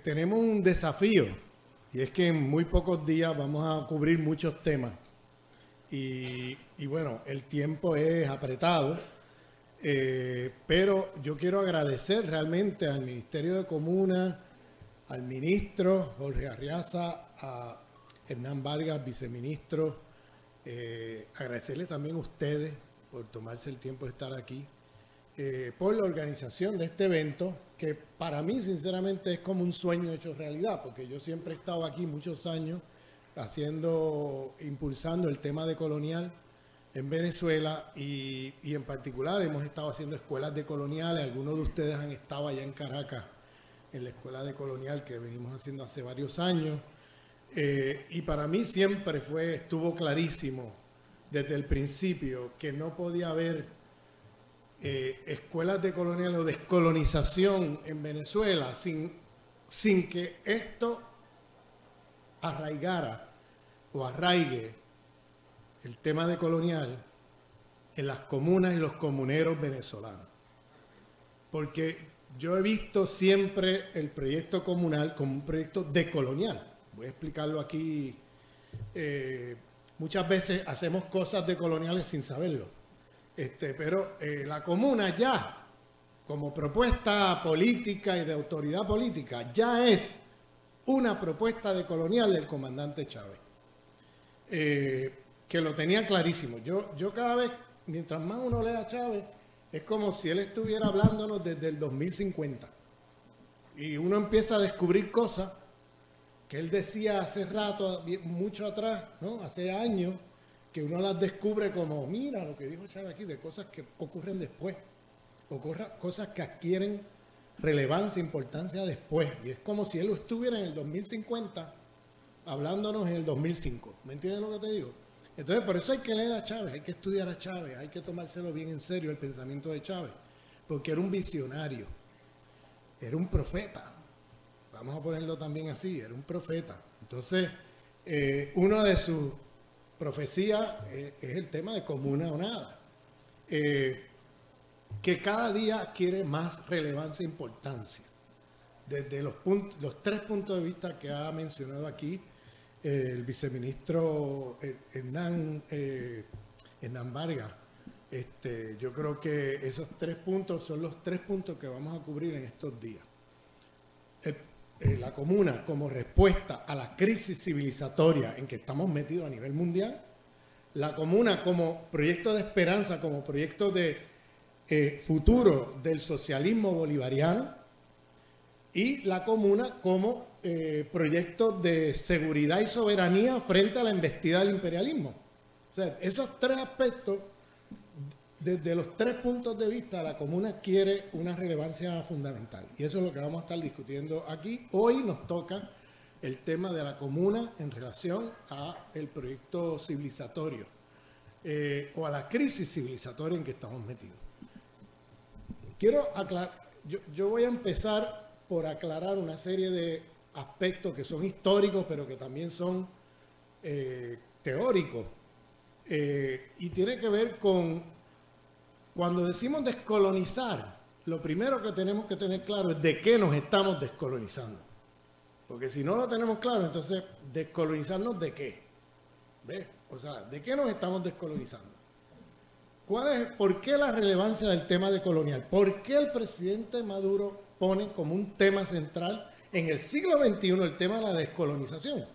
tenemos un desafío y es que en muy pocos días vamos a cubrir muchos temas y bueno, el tiempo es apretado, pero yo quiero agradecer realmente al Ministerio de Comunas, al ministro Jorge Arriaza, a Hernán Vargas, viceministro, agradecerle también a ustedes por tomarse el tiempo de estar aquí, por la organización de este evento, que para mí sinceramente es como un sueño hecho realidad, porque yo siempre he estado aquí muchos años impulsando el tema de colonial en Venezuela y en particular hemos estado haciendo escuelas de coloniales. Algunos de ustedes han estado allá en Caracas en la escuela de colonial que venimos haciendo hace varios años, y para mí siempre estuvo clarísimo desde el principio que no podía haber escuelas de colonial o descolonización en Venezuela sin que esto arraigara o arraigue el tema de colonial en las comunas y los comuneros venezolanos. Porque yo he visto siempre el proyecto comunal como un proyecto decolonial. Voy a explicarlo aquí. Muchas veces hacemos cosas decoloniales sin saberlo. Pero la comuna ya, como propuesta política y de autoridad política, ya es una propuesta decolonial del comandante Chávez, que lo tenía clarísimo. Yo cada vez, mientras más uno lee a Chávez, es como si él estuviera hablándonos desde el 2050. Y uno empieza a descubrir cosas que él decía hace rato, mucho atrás, ¿no? Hace años, que uno las descubre como, mira lo que dijo Chávez aquí, de cosas que ocurren después, o cosas que adquieren relevancia, importancia después. Y es como si él estuviera en el 2050 hablándonos en el 2005. ¿Me entiendes lo que te digo? Entonces, por eso hay que leer a Chávez, hay que estudiar a Chávez, hay que tomárselo bien en serio el pensamiento de Chávez, porque era un visionario, era un profeta. Vamos a ponerlo también así, era un profeta. Entonces, una de sus profecías es el tema de comuna o nada, que cada día adquiere más relevancia e importancia. Desde los tres puntos de vista que ha mencionado aquí el viceministro Hernán Vargas, yo creo que esos 3 puntos son los 3 puntos que vamos a cubrir en estos días. La comuna como respuesta a la crisis civilizatoria en que estamos metidos a nivel mundial, la comuna como proyecto de esperanza, como proyecto de futuro del socialismo bolivariano, y la comuna como proyecto de seguridad y soberanía frente a la embestida del imperialismo. O sea, esos 3 aspectos, desde los 3 puntos de vista, la comuna adquiere una relevancia fundamental. Y eso es lo que vamos a estar discutiendo aquí. Hoy nos toca el tema de la comuna en relación al proyecto civilizatorio o a la crisis civilizatoria en que estamos metidos. Quiero aclarar, yo voy a empezar por aclarar una serie de aspectos que son históricos, pero que también son teóricos. Y tiene que ver con, cuando decimos descolonizar, lo primero que tenemos que tener claro es de qué nos estamos descolonizando. Porque si no lo tenemos claro, entonces, ¿descolonizarnos de qué? ¿Ves? O sea, ¿de qué nos estamos descolonizando? ¿Por qué la relevancia del tema de colonial? ¿Por qué el presidente Maduro pone como un tema central en el siglo XXI el tema de la descolonización?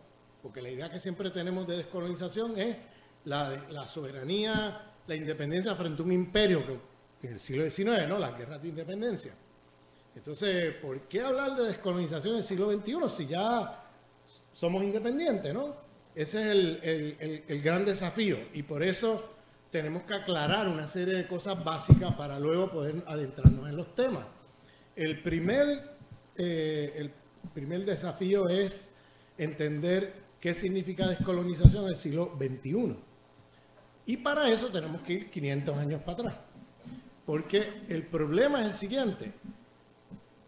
Porque la idea que siempre tenemos de descolonización es la soberanía, la independencia frente a un imperio, que en el siglo XIX, ¿no? Las guerras de independencia. Entonces, ¿por qué hablar de descolonización en el siglo XXI si ya somos independientes, ¿no? Ese es el gran desafío, y por eso tenemos que aclarar una serie de cosas básicas para luego poder adentrarnos en los temas. El primer desafío es entender qué significa descolonización en el siglo XXI. Y para eso tenemos que ir 500 años para atrás. Porque el problema es el siguiente.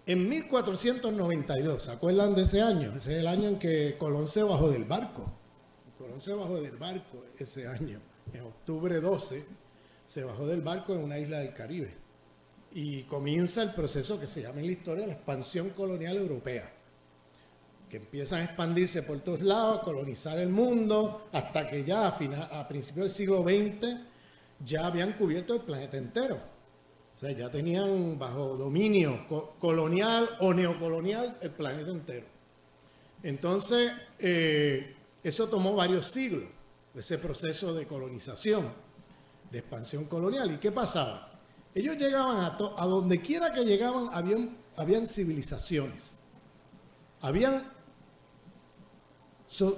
En 1492, ¿se acuerdan de ese año? Ese es el año en que Colón se bajó del barco. Colón se bajó del barco ese año. En octubre 12 se bajó del barco en una isla del Caribe. y comienza el proceso que se llama en la historia la expansión colonial europea, que empiezan a expandirse por todos lados, a colonizar el mundo, hasta que ya a principios del siglo XX ya habían cubierto el planeta entero. O sea, ya tenían bajo dominio colonial o neocolonial el planeta entero. Entonces, eso tomó varios siglos, ese proceso de colonización, de expansión colonial. ¿Y qué pasaba? Ellos llegaban a donde quiera que llegaban, habían civilizaciones. Habían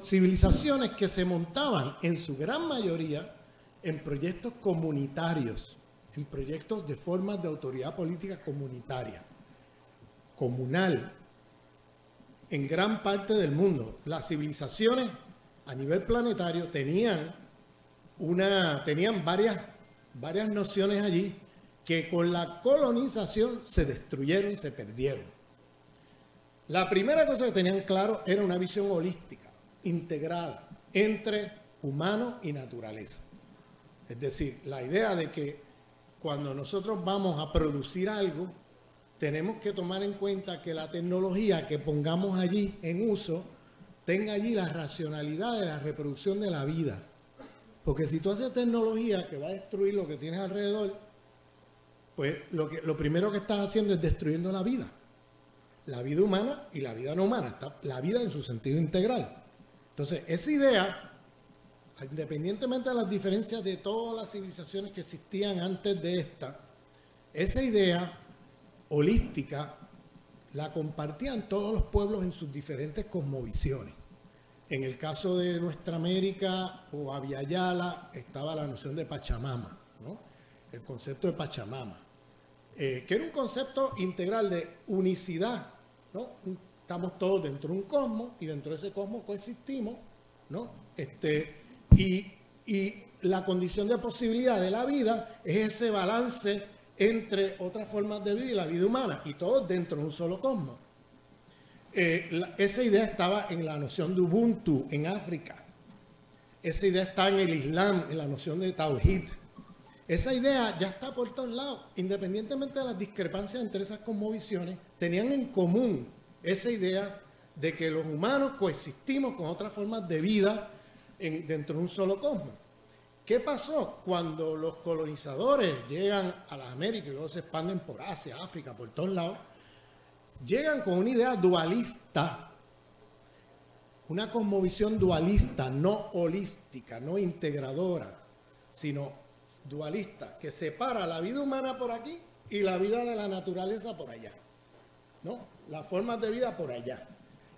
civilizaciones que se montaban en su gran mayoría en proyectos comunitarios, en proyectos de formas de autoridad política comunitaria, comunal, en gran parte del mundo. Las civilizaciones a nivel planetario tenían varias nociones allí que con la colonización se destruyeron, se perdieron. La primera cosa que tenían claro era una visión holística, integrada entre humano y naturaleza. Es decir, la idea de que cuando nosotros vamos a producir algo, tenemos que tomar en cuenta que la tecnología que pongamos allí en uso tenga allí la racionalidad de la reproducción de la vida. Porque si tú haces tecnología que va a destruir lo que tienes alrededor, pues lo primero que estás haciendo es destruyendo la vida humana y la vida no humana, la vida en su sentido integral. Entonces, esa idea, independientemente de las diferencias de todas las civilizaciones que existían antes de esta, esa idea holística la compartían todos los pueblos en sus diferentes cosmovisiones. En el caso de nuestra América o Abya-Yala estaba la noción de Pachamama, ¿no? El concepto de Pachamama, que era un concepto integral de unicidad, ¿no? Estamos todos dentro de un cosmos y dentro de ese cosmos coexistimos, ¿no? Y la condición de posibilidad de la vida es ese balance entre otras formas de vida y la vida humana, y todos dentro de un solo cosmos. Esa idea estaba en la noción de Ubuntu en África. Esa idea está en el Islam, en la noción de Tawhid. Esa idea ya está por todos lados. Independientemente de las discrepancias entre esas cosmovisiones, tenían en común esa idea de que los humanos coexistimos con otras formas de vida dentro de un solo cosmos. ¿Qué pasó? Cuando los colonizadores llegan a las Américas y luego se expanden por Asia, África, por todos lados, llegan con una idea dualista, una cosmovisión dualista, no holística, no integradora, sino dualista, que separa la vida humana por aquí y la vida de la naturaleza por allá, ¿no? Las formas de vida por allá.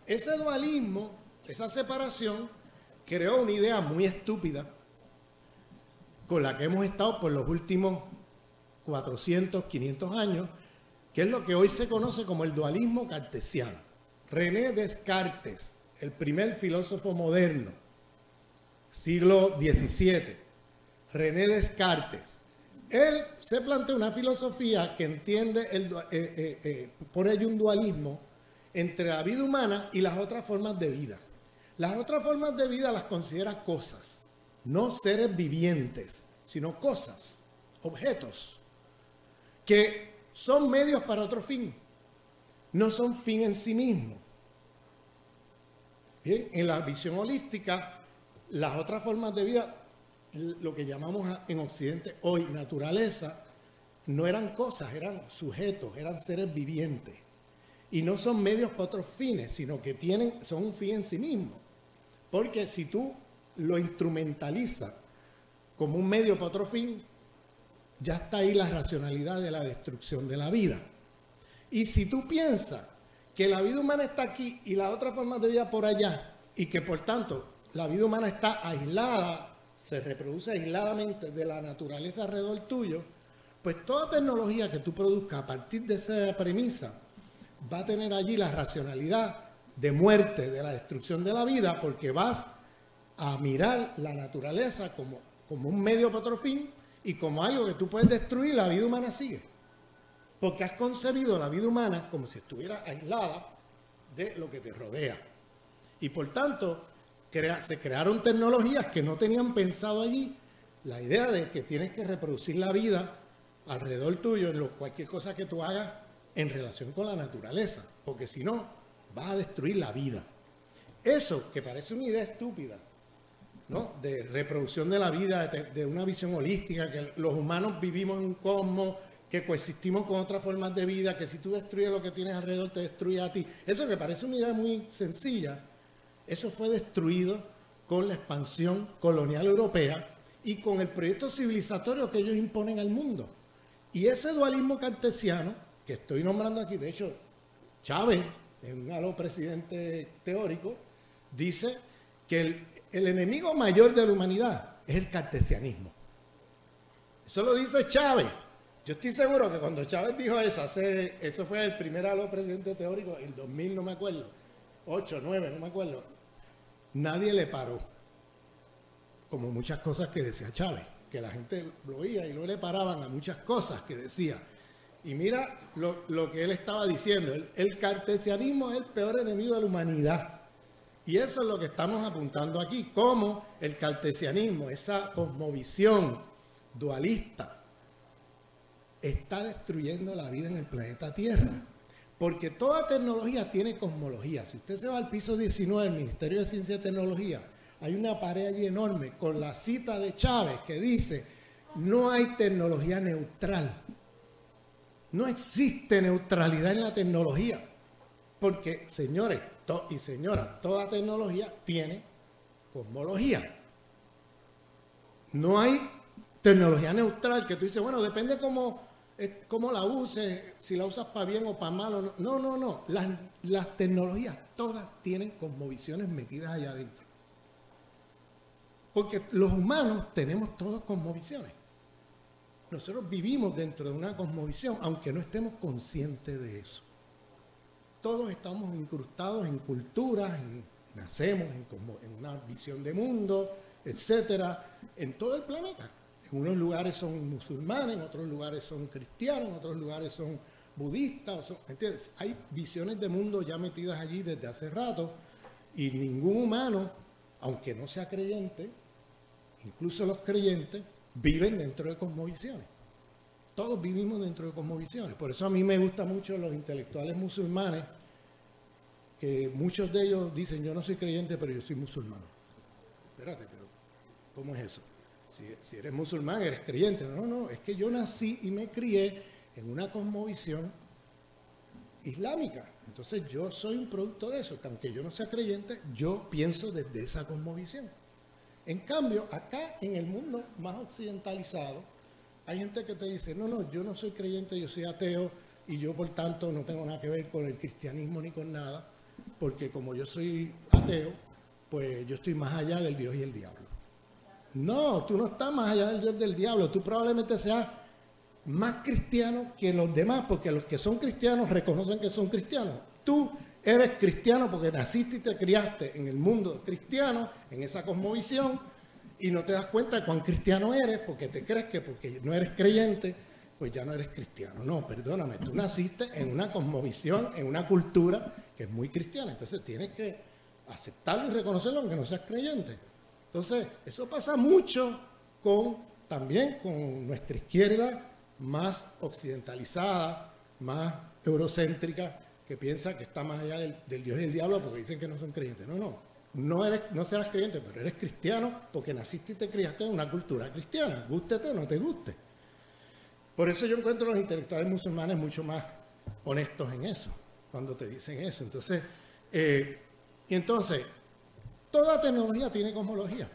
Ese dualismo, esa separación, creó una idea muy estúpida con la que hemos estado por los últimos 400, 500 años, que es lo que hoy se conoce como el dualismo cartesiano. René Descartes, el primer filósofo moderno, siglo XVII, René Descartes, él se plantea una filosofía que entiende, por ello un dualismo entre la vida humana y las otras formas de vida. Las otras formas de vida las considera cosas, no seres vivientes, sino cosas, objetos, que son medios para otro fin, no son fin en sí mismo. Bien, en la visión holística, las otras formas de vida, lo que llamamos en Occidente hoy naturaleza, no eran cosas, eran sujetos, eran seres vivientes. Y no son medios para otros fines, sino que son un fin en sí mismo. Porque si tú lo instrumentalizas como un medio para otro fin, ya está ahí la racionalidad de la destrucción de la vida. Y si tú piensas que la vida humana está aquí y las otras formas de vida por allá, y que por tanto la vida humana está aislada, se reproduce aisladamente de la naturaleza alrededor tuyo, pues toda tecnología que tú produzcas a partir de esa premisa va a tener allí la racionalidad de muerte, de la destrucción de la vida, porque vas a mirar la naturaleza como un medio para otro fin y como algo que tú puedes destruir. La vida humana sigue, porque has concebido la vida humana como si estuviera aislada de lo que te rodea. Y por tanto, se crearon tecnologías que no tenían pensado allí la idea de que tienes que reproducir la vida alrededor tuyo, en cualquier cosa que tú hagas en relación con la naturaleza, porque si no, vas a destruir la vida. Eso, que parece una idea estúpida, ¿no?, de reproducción de la vida, de una visión holística, que los humanos vivimos en un cosmos, que coexistimos con otras formas de vida, que si tú destruyes lo que tienes alrededor, te destruye a ti. Eso, que parece una idea muy sencilla, eso fue destruido con la expansión colonial europea y con el proyecto civilizatorio que ellos imponen al mundo. Y ese dualismo cartesiano, que estoy nombrando aquí, de hecho, Chávez, en un alto presidente teórico, dice que el enemigo mayor de la humanidad es el cartesianismo. Eso lo dice Chávez. Yo estoy seguro que cuando Chávez dijo eso, eso fue el primer alto presidente teórico, en 2000, no me acuerdo, 8, 9, no me acuerdo, nadie le paró, como muchas cosas que decía Chávez, que la gente lo oía y no le paraban a muchas cosas que decía. Y mira lo que él estaba diciendo, el cartesianismo es el peor enemigo de la humanidad. Y eso es lo que estamos apuntando aquí, cómo el cartesianismo, esa cosmovisión dualista, está destruyendo la vida en el planeta Tierra. Porque toda tecnología tiene cosmología. Si usted se va al piso 19 del Ministerio de Ciencia y Tecnología, hay una pared allí enorme con la cita de Chávez que dice: no hay tecnología neutral. No existe neutralidad en la tecnología. Porque, señores y señoras, toda tecnología tiene cosmología. No hay tecnología neutral que tú dices, bueno, depende cómo la uses, si la usas para bien o para mal. No. Las tecnologías todas tienen cosmovisiones metidas allá adentro. Porque los humanos tenemos todos cosmovisiones. Nosotros vivimos dentro de una cosmovisión, aunque no estemos conscientes de eso. Todos estamos incrustados en culturas, nacemos en una visión de mundo, etcétera, en todo el planeta. En unos lugares son musulmanes, en otros lugares son cristianos, en otros lugares son budistas. ¿Entiendes? Hay visiones de mundo ya metidas allí desde hace rato y ningún humano, aunque no sea creyente, incluso los creyentes, viven dentro de cosmovisiones. Todos vivimos dentro de cosmovisiones. Por eso a mí me gustan mucho los intelectuales musulmanes, que muchos de ellos dicen, yo no soy creyente, pero yo soy musulmán. Espérate, pero ¿cómo es eso? Si eres musulmán, eres creyente. No, es que yo nací y me crié en una cosmovisión islámica. Entonces yo soy un producto de eso, que aunque yo no sea creyente, yo pienso desde esa cosmovisión. En cambio, acá en el mundo más occidentalizado, hay gente que te dice, no, yo no soy creyente, yo soy ateo y yo por tanto no tengo nada que ver con el cristianismo ni con nada, porque como yo soy ateo, pues yo estoy más allá del Dios y el diablo. No, tú no estás más allá del Dios y del diablo, tú probablemente seas más cristiano que los demás, porque los que son cristianos reconocen que son cristianos. Tú eres cristiano porque naciste y te criaste en el mundo cristiano, en esa cosmovisión, y no te das cuenta de cuán cristiano eres porque te crees que porque no eres creyente, pues ya no eres cristiano. No, perdóname, tú naciste en una cosmovisión, en una cultura que es muy cristiana. Entonces tienes que aceptarlo y reconocerlo aunque no seas creyente. Entonces, eso pasa mucho también con nuestra izquierda más occidentalizada, más eurocéntrica, que piensa que está más allá del Dios y el diablo porque dicen que no son creyentes. No serás creyente, pero eres cristiano porque naciste y te criaste en una cultura cristiana, gústete o no te guste. Por eso yo encuentro a los intelectuales musulmanes mucho más honestos en eso, cuando te dicen eso. Entonces, toda tecnología tiene cosmología.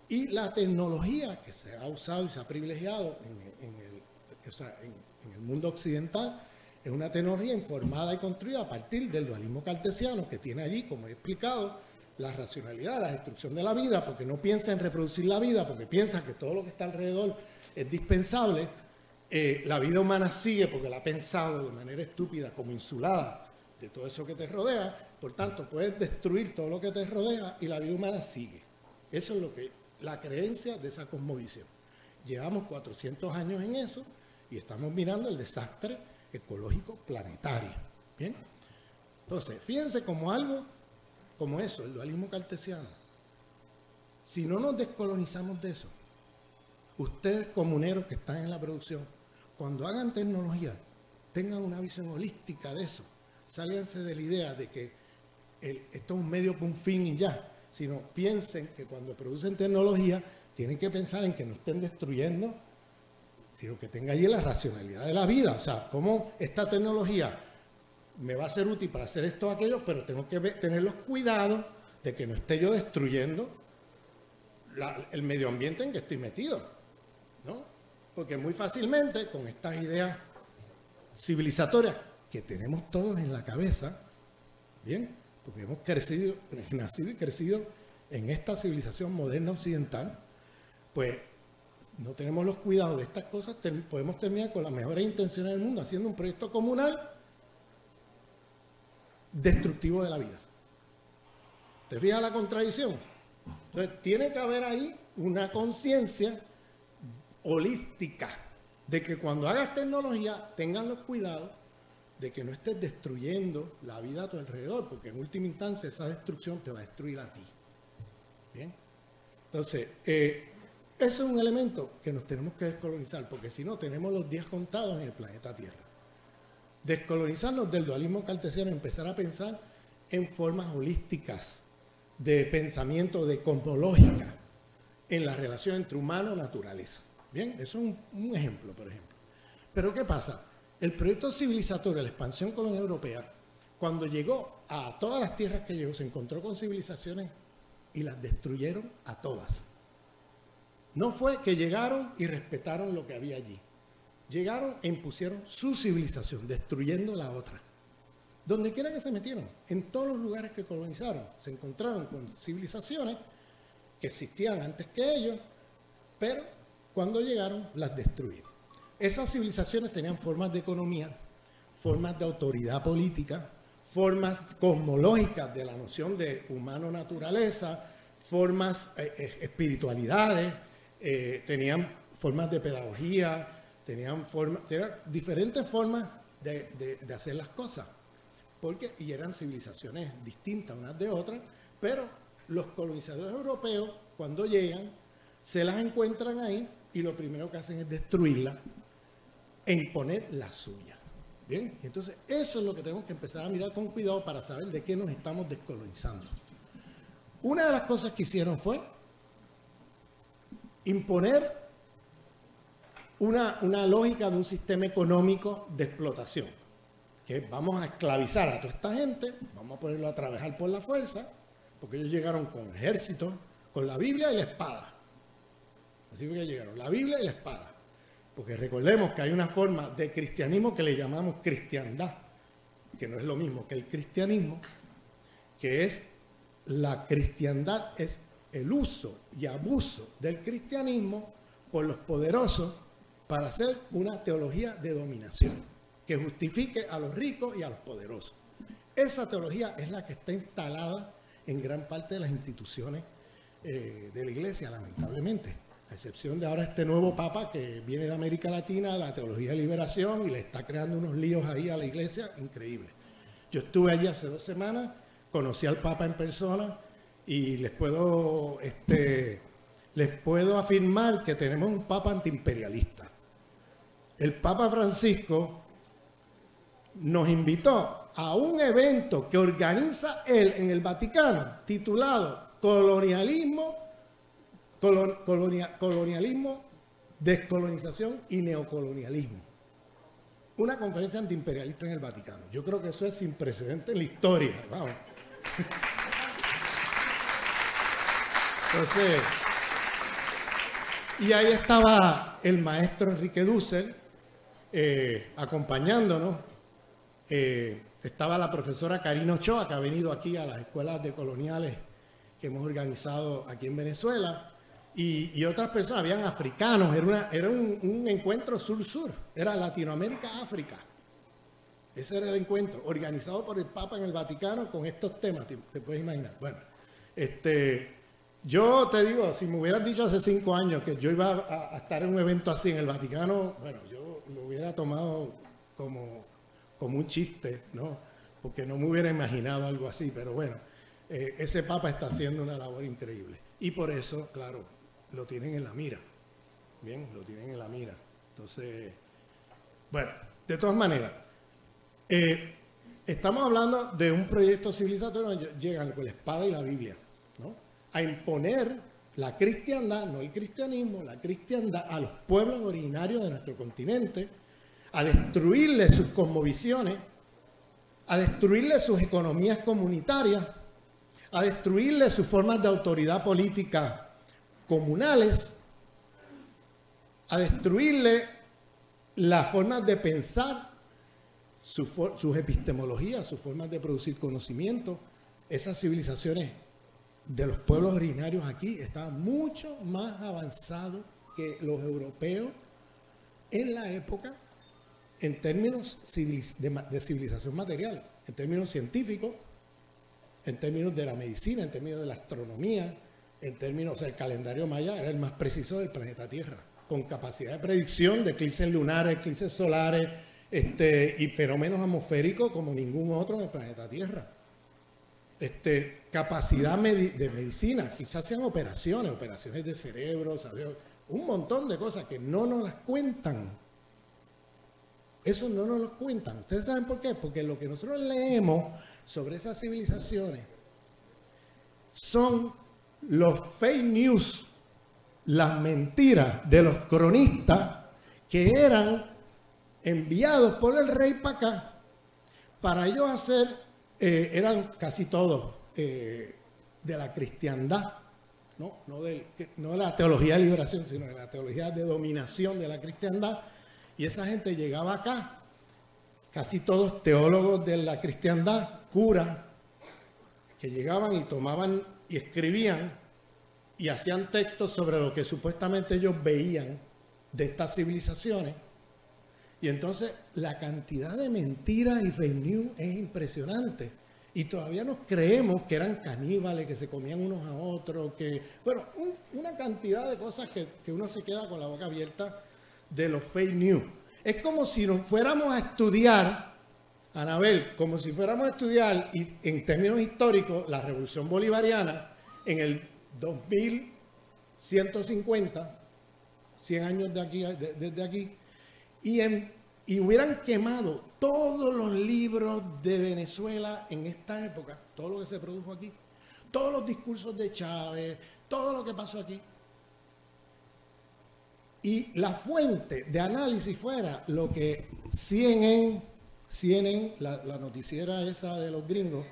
Y la tecnología que se ha usado y se ha privilegiado en el mundo occidental es una tecnología informada y construida a partir del dualismo cartesiano, que tiene allí, como he explicado, la racionalidad, la destrucción de la vida, porque no piensa en reproducir la vida, porque piensa que todo lo que está alrededor es dispensable. La vida humana sigue porque la ha pensado de manera estúpida, como insulada de todo eso que te rodea. Por tanto, puedes destruir todo lo que te rodea y la vida humana sigue. Eso es la creencia de esa cosmovisión. Llevamos 400 años en eso y estamos mirando el desastre ecológico planetario. ¿Bien? Entonces, fíjense como algo como eso, el dualismo cartesiano. Si no nos descolonizamos de eso, ustedes comuneros que están en la producción, cuando hagan tecnología, tengan una visión holística de eso. Sálganse de la idea de que esto es un medio para un fin y ya, sino piensen que cuando producen tecnología tienen que pensar en que no estén destruyendo, sino que tenga allí la racionalidad de la vida. O sea, cómo esta tecnología me va a ser útil para hacer esto o aquello, pero tengo que tener los cuidados de que no esté yo destruyendo el medio ambiente en que estoy metido, ¿no? Porque muy fácilmente, con estas ideas civilizatorias que tenemos todos en la cabeza, ¿bien? Porque hemos nacido y crecido en esta civilización moderna occidental, pues no tenemos los cuidados de estas cosas, podemos terminar con las mejores intenciones del mundo haciendo un proyecto comunal destructivo de la vida. ¿Te fijas la contradicción? Entonces, tiene que haber ahí una conciencia holística de que cuando hagas tecnología tengan los cuidados de que no estés destruyendo la vida a tu alrededor, porque en última instancia esa destrucción te va a destruir a ti. ¿Bien? Entonces, eso es un elemento que nos tenemos que descolonizar, porque si no tenemos los días contados en el planeta Tierra. Descolonizarnos del dualismo cartesiano, empezar a pensar en formas holísticas de pensamiento, de cosmológica, en la relación entre humano y naturaleza. Bien, eso es un ejemplo, por ejemplo. Pero ¿qué pasa? El proyecto civilizatorio, la expansión colonial europea, cuando llegó a todas las tierras que llegó, se encontró con civilizaciones y las destruyeron a todas. No fue que llegaron y respetaron lo que había allí. Llegaron e impusieron su civilización, destruyendo la otra. Donde quiera que se metieron, en todos los lugares que colonizaron, se encontraron con civilizaciones que existían antes que ellos, pero cuando llegaron las destruyeron. Esas civilizaciones tenían formas de economía, formas de autoridad política, formas cosmológicas de la noción de humano-naturaleza, formas, espiritualidades, tenían formas de pedagogía, tenían diferentes formas de hacer las cosas, y eran civilizaciones distintas unas de otras, pero los colonizadores europeos, cuando llegan, se las encuentran ahí y lo primero que hacen es destruirlas e imponer la suya. Bien, entonces eso es lo que tenemos que empezar a mirar con cuidado para saber de qué nos estamos descolonizando. Una de las cosas que hicieron fue imponer una lógica de un sistema económico de explotación, que vamos a esclavizar a toda esta gente, vamos a ponerlo a trabajar por la fuerza, porque ellos llegaron con ejércitos, con la Biblia y la espada. Así fue que llegaron, la Biblia y la espada. Porque recordemos que hay una forma de cristianismo que le llamamos cristiandad, que no es lo mismo que el cristianismo, que es la cristiandad, es el uso y abuso del cristianismo por los poderosos para hacer una teología de dominación, que justifique a los ricos y a los poderosos. Esa teología es la que está instalada en gran parte de las instituciones de la Iglesia, lamentablemente. A excepción de ahora este nuevo Papa que viene de América Latina, la teología de liberación, y le está creando unos líos ahí a la Iglesia increíbles. Yo estuve allí hace 2 semanas, conocí al Papa en persona y les puedo afirmar que tenemos un Papa antiimperialista. El Papa Francisco nos invitó a un evento que organiza él en el Vaticano, titulado Colonialismo, descolonización y neocolonialismo. Una conferencia antiimperialista en el Vaticano. Yo creo que eso es sin precedente en la historia. Vamos. Entonces, y ahí estaba el maestro Enrique Dussel acompañándonos. Estaba la profesora Karina Ochoa, que ha venido aquí a las escuelas de coloniales que hemos organizado aquí en Venezuela. Y otras personas, habían africanos, era un encuentro sur-sur, era Latinoamérica-África. Ese era el encuentro, organizado por el Papa en el Vaticano con estos temas, te puedes imaginar. Bueno, yo te digo, si me hubieras dicho hace 5 años que yo iba a estar en un evento así en el Vaticano, bueno, yo lo hubiera tomado como un chiste, ¿no? Porque no me hubiera imaginado algo así, pero bueno, ese Papa está haciendo una labor increíble. Y por eso, claro, lo tienen en la mira. Bien, lo tienen en la mira. Entonces, Bueno, de todas maneras, estamos hablando de un proyecto civilizatorio donde llegan con la espada y la Biblia, ¿no?, a imponer la cristiandad, no el cristianismo, la cristiandad a los pueblos originarios de nuestro continente, a destruirles sus cosmovisiones, a destruirles sus economías comunitarias, a destruirles sus formas de autoridad política comunales, a destruirle las formas de pensar, sus epistemologías, sus formas de producir conocimiento. Esas civilizaciones de los pueblos originarios aquí estaban mucho más avanzados que los europeos en la época en términos de civilización material, en términos científicos, en términos de la medicina, en términos de la astronomía, en términos, o sea, el calendario maya era el más preciso del planeta Tierra, con capacidad de predicción de eclipses lunares, eclipses solares, y fenómenos atmosféricos como ningún otro en el planeta Tierra. Capacidad de medicina, quizás sean operaciones de cerebro, ¿sabes?, un montón de cosas que no nos las cuentan. Eso no nos lo cuentan. ¿Ustedes saben por qué? Porque lo que nosotros leemos sobre esas civilizaciones son los fake news, las mentiras de los cronistas que eran enviados por el rey para acá, para ellos hacer, eran casi todos de la cristiandad, no de la teología de liberación, sino de la teología de dominación de la cristiandad. Y esa gente llegaba acá, casi todos teólogos de la cristiandad, curas, que llegaban y tomaban y escribían y hacían textos sobre lo que supuestamente ellos veían de estas civilizaciones. Y entonces la cantidad de mentiras y fake news es impresionante. Y todavía nos creemos que eran caníbales, que se comían unos a otros, que, bueno, una cantidad de cosas que uno se queda con la boca abierta de los fake news. Es como si nos fuéramos a estudiar, Anabel, como si fuéramos a estudiar, y en términos históricos, la Revolución Bolivariana en el 2150, 100 años de aquí, desde aquí, y hubieran quemado todos los libros de Venezuela en esta época, todo lo que se produjo aquí, todos los discursos de Chávez, todo lo que pasó aquí. Y la fuente de análisis fuera lo que CNN, la noticiera esa de los gringos,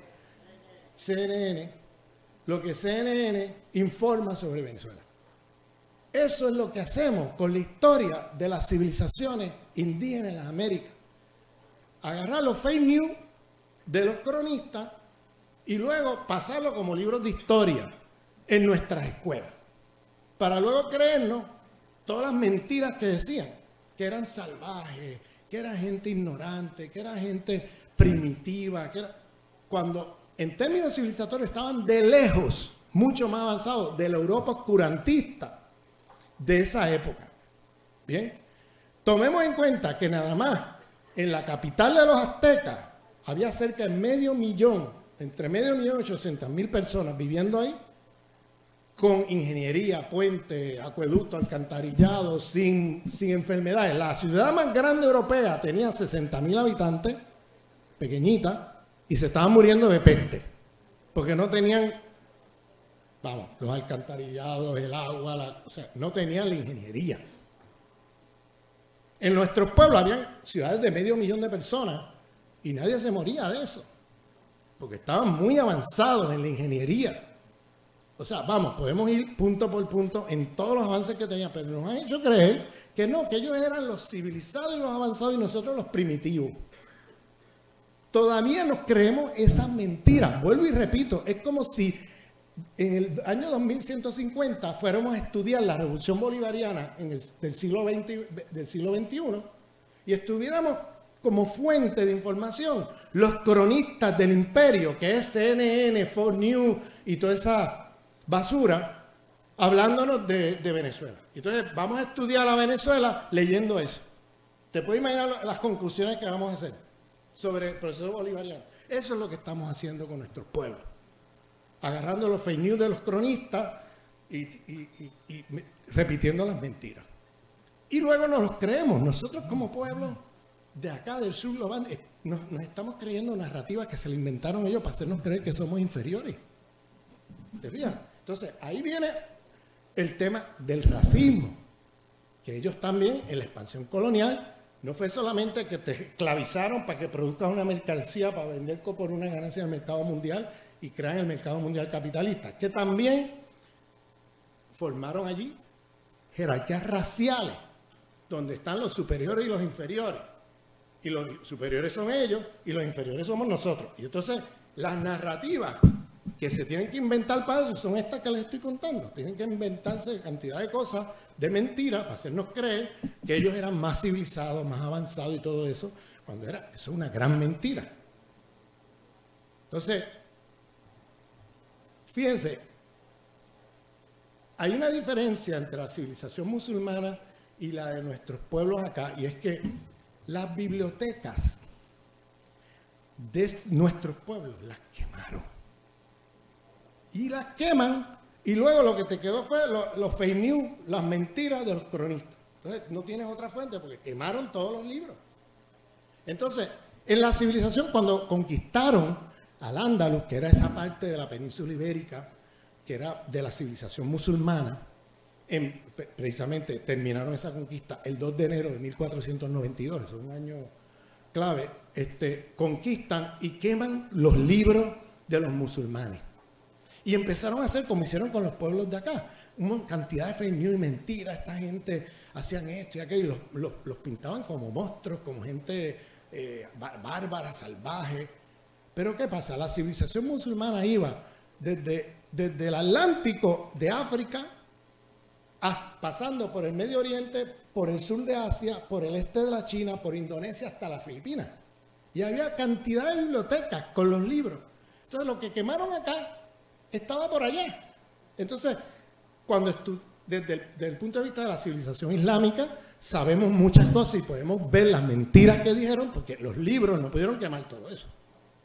CNN, lo que CNN informa sobre Venezuela. Eso es lo que hacemos con la historia de las civilizaciones indígenas en las Américas. Agarrar los fake news de los cronistas y luego pasarlo como libros de historia en nuestras escuelas, para luego creernos todas las mentiras que decían, que eran salvajes, que era gente ignorante, que era gente primitiva, cuando en términos civilizatorios estaban de lejos mucho más avanzados de la Europa oscurantista de esa época. Bien, tomemos en cuenta que nada más en la capital de los aztecas había cerca de medio millón, entre medio millón y 800.000 personas viviendo ahí, con ingeniería, puente, acueducto, alcantarillado, sin enfermedades. La ciudad más grande europea tenía 60.000 habitantes, pequeñita, y se estaban muriendo de peste, porque no tenían, vamos, los alcantarillados, el agua, o sea, no tenían la ingeniería. En nuestros pueblos habían ciudades de medio millón de personas y nadie se moría de eso, porque estaban muy avanzados en la ingeniería. O sea, vamos, podemos ir punto por punto en todos los avances que tenían, pero nos han hecho creer que no, que ellos eran los civilizados y los avanzados y nosotros los primitivos. Todavía nos creemos esas mentiras. Vuelvo y repito, es como si en el año 2150 fuéramos a estudiar la Revolución Bolivariana del siglo XXI y estuviéramos como fuente de información los cronistas del imperio, que es CNN, Fox News y toda esa basura, hablándonos de Venezuela. Entonces vamos a estudiar a Venezuela leyendo eso. ¿Te puedes imaginar las conclusiones que vamos a hacer sobre el proceso bolivariano? Eso es lo que estamos haciendo con nuestros pueblos, agarrando los fake news de los cronistas y repitiendo las mentiras. Y luego nos los creemos. Nosotros como pueblo de acá del sur global nos estamos creyendo narrativas que se le inventaron ellos para hacernos creer que somos inferiores. ¿Te fijas? Entonces, ahí viene el tema del racismo, que ellos también, en la expansión colonial, no fue solamente que te esclavizaron para que produzcas una mercancía para vender por una ganancia en el mercado mundial y crean el mercado mundial capitalista, que también formaron allí jerarquías raciales, donde están los superiores y los inferiores. Y los superiores son ellos y los inferiores somos nosotros. Y entonces las narrativas que se tienen que inventar para eso son estas que les estoy contando. Tienen que inventarse cantidad de cosas, de mentiras, para hacernos creer que ellos eran más civilizados, más avanzados y todo eso, cuando eso es una gran mentira. Entonces, fíjense, hay una diferencia entre la civilización musulmana y la de nuestros pueblos acá, y es que las bibliotecas de nuestros pueblos las quemaron. Y las queman, y luego lo que te quedó fue los fake news, las mentiras de los cronistas. Entonces, no tienes otra fuente porque quemaron todos los libros. Entonces, en la civilización, cuando conquistaron al Andalus, que era esa parte de la península ibérica, que era de la civilización musulmana, precisamente terminaron esa conquista el 2 de enero de 1492, eso es un año clave, conquistan y queman los libros de los musulmanes. Y empezaron a hacer como hicieron con los pueblos de acá, una cantidad de fake news y mentiras. Esta gente hacían esto y aquello, y los pintaban como monstruos, como gente bárbara, salvaje. Pero ¿qué pasa? La civilización musulmana iba desde el Atlántico de África, pasando por el Medio Oriente, por el sur de Asia, por el este de la China, por Indonesia hasta las Filipinas. Y había cantidad de bibliotecas con los libros. Entonces lo que quemaron acá estaba por allá. Entonces, desde el punto de vista de la civilización islámica, sabemos muchas cosas y podemos ver las mentiras que dijeron, porque los libros no pudieron quemar todo eso.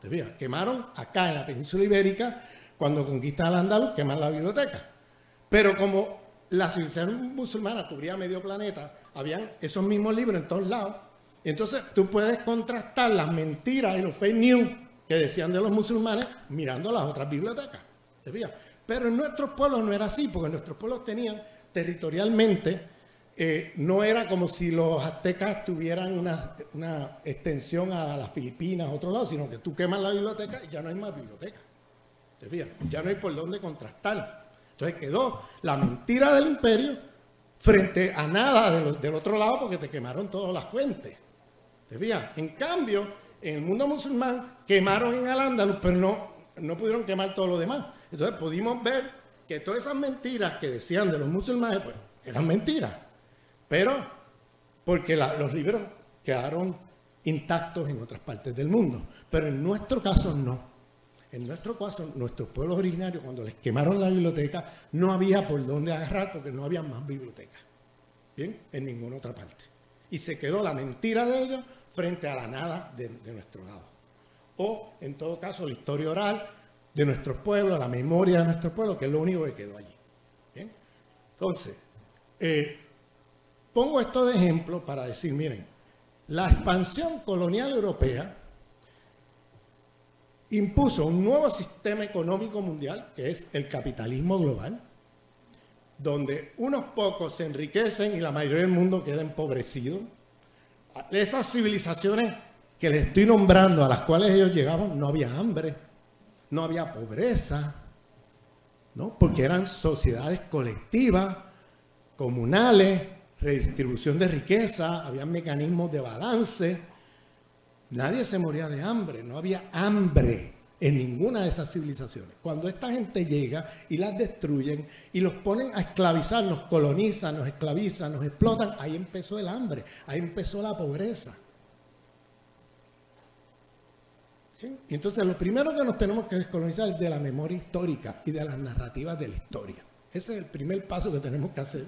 ¿Te fijas? Quemaron acá en la península ibérica, cuando conquistan al Andalus, queman la biblioteca. Pero como la civilización musulmana cubría medio planeta, habían esos mismos libros en todos lados. Entonces, tú puedes contrastar las mentiras y los fake news que decían de los musulmanes mirando las otras bibliotecas. ¿Te fijas? Pero en nuestros pueblos no era así, porque nuestros pueblos tenían territorialmente, no era como si los aztecas tuvieran una extensión a las Filipinas, a otro lado, sino que tú quemas la biblioteca y ya no hay más biblioteca. ¿Te fijas? Ya no hay por dónde contrastar. Entonces quedó la mentira del imperio frente a nada del otro lado, porque te quemaron todas las fuentes. ¿Te fijas? En cambio, en el mundo musulmán quemaron en Al-Ándalus, pero no pudieron quemar todo lo demás. Entonces pudimos ver que todas esas mentiras que decían de los musulmanes, pues eran mentiras. Pero porque los libros quedaron intactos en otras partes del mundo. Pero en nuestro caso no. En nuestro caso, nuestros pueblos originarios, cuando les quemaron la biblioteca, no había por dónde agarrar porque no había más bibliotecas. ¿Bien? En ninguna otra parte. Y se quedó la mentira de ellos frente a la nada de nuestro lado. O, en todo caso, la historia oral de nuestros pueblos, la memoria de nuestros pueblos, que es lo único que quedó allí. ¿Bien? Entonces, pongo esto de ejemplo para decir, miren, la expansión colonial europea impuso un nuevo sistema económico mundial, que es el capitalismo global, donde unos pocos se enriquecen y la mayoría del mundo queda empobrecido. Esas civilizaciones que les estoy nombrando, a las cuales ellos llegaban, no había hambre, no había pobreza, ¿no? Porque eran sociedades colectivas, comunales, redistribución de riqueza, había mecanismos de balance. Nadie se moría de hambre, no había hambre en ninguna de esas civilizaciones. Cuando esta gente llega y las destruyen y los ponen a esclavizar, nos colonizan, nos esclavizan, nos explotan, ahí empezó el hambre, ahí empezó la pobreza. ¿Sí? Y entonces lo primero que nos tenemos que descolonizar es de la memoria histórica y de las narrativas de la historia. Ese es el primer paso que tenemos que hacer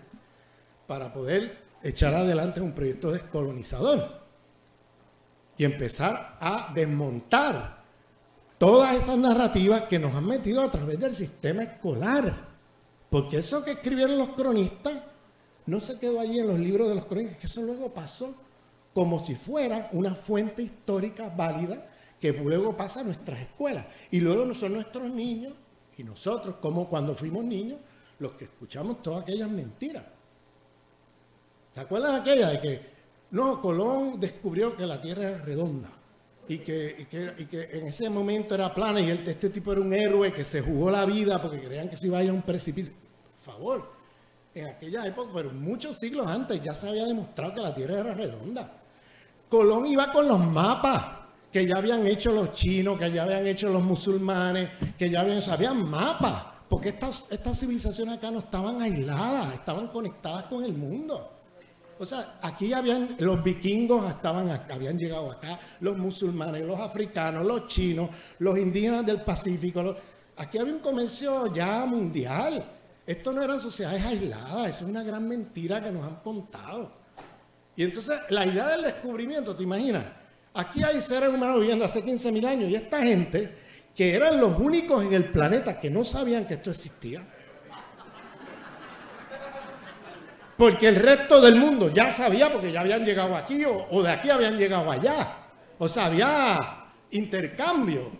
para poder echar adelante un proyecto descolonizador y empezar a desmontar todas esas narrativas que nos han metido a través del sistema escolar. Porque eso que escribieron los cronistas no se quedó allí en los libros de los cronistas, que eso luego pasó como si fuera una fuente histórica válida que luego pasa a nuestras escuelas. Y luego son nuestros niños y nosotros, como cuando fuimos niños, los que escuchamos todas aquellas mentiras. ¿Se acuerdan de aquella de que, no, Colón descubrió que la Tierra era redonda y que en ese momento era plana y este tipo era un héroe que se jugó la vida porque creían que se iba a ir a un precipicio? Por favor, en aquella época, pero muchos siglos antes, ya se había demostrado que la Tierra era redonda. Colón iba con los mapas que ya habían hecho los chinos, que ya habían hecho los musulmanes, que ya habían mapas, porque estas civilizaciones acá no estaban aisladas, estaban conectadas con el mundo. O sea, aquí los vikingos habían llegado acá, los musulmanes, los africanos, los chinos, los indígenas del Pacífico. Aquí había un comercio ya mundial. Esto no eran sociedades aisladas, eso es una gran mentira que nos han contado. Y entonces, la idea del descubrimiento, ¿te imaginas? Aquí hay seres humanos viviendo hace 15.000 años y esta gente, que eran los únicos en el planeta que no sabían que esto existía, porque el resto del mundo ya sabía, porque ya habían llegado aquí o de aquí habían llegado allá. O sea, había intercambio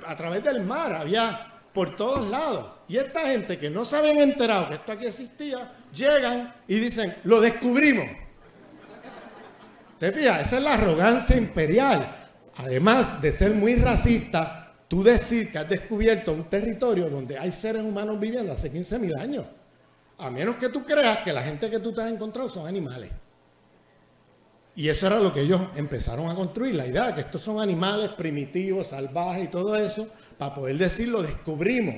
a través del mar, había por todos lados. Y esta gente que no se habían enterado que esto aquí existía, llegan y dicen, lo descubrimos. ¿Te fijas? Esa es la arrogancia imperial. Además de ser muy racista, tú decir que has descubierto un territorio donde hay seres humanos viviendo hace 15.000 años. A menos que tú creas que la gente que tú te has encontrado son animales. Y eso era lo que ellos empezaron a construir, la idea de que estos son animales primitivos, salvajes y todo eso, para poder decir, lo descubrimos.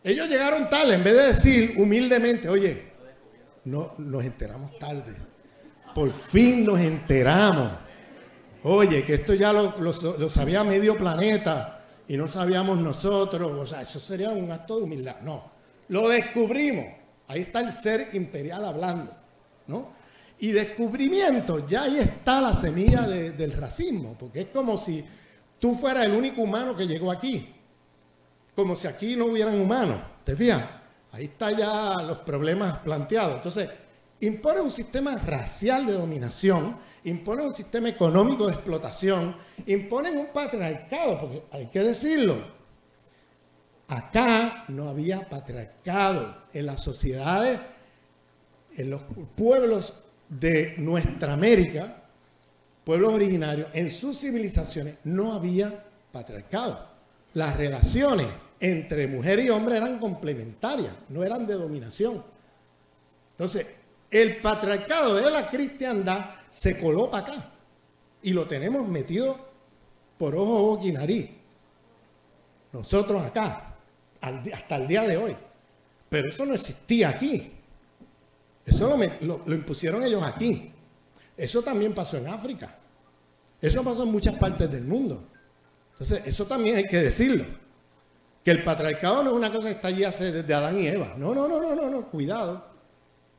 Ellos llegaron tarde, en vez de decir humildemente, oye, no, nos enteramos tarde. Por fin nos enteramos. Oye, que esto ya lo sabía medio planeta y no sabíamos nosotros. O sea, eso sería un acto de humildad. No. Lo descubrimos. Ahí está el ser imperial hablando, ¿no? Y descubrimiento, ya ahí está la semilla del racismo, porque es como si tú fueras el único humano que llegó aquí. Como si aquí no hubieran humanos, ¿te fijas? Ahí está ya los problemas planteados. Entonces, impone un sistema racial de dominación, impone un sistema económico de explotación, imponen un patriarcado, porque hay que decirlo. Acá no había patriarcado. En las sociedades, en los pueblos de nuestra América, pueblos originarios, en sus civilizaciones no había patriarcado. Las relaciones entre mujer y hombre eran complementarias, no eran de dominación. Entonces, el patriarcado de la cristiandad se coló para acá y lo tenemos metido por ojo, boca y nariz. Nosotros acá. Hasta el día de hoy. Pero eso no existía aquí. Eso lo impusieron ellos aquí. Eso también pasó en África. Eso pasó en muchas partes del mundo. Entonces, eso también hay que decirlo. Que el patriarcado no es una cosa que está allí desde Adán y Eva. No, cuidado.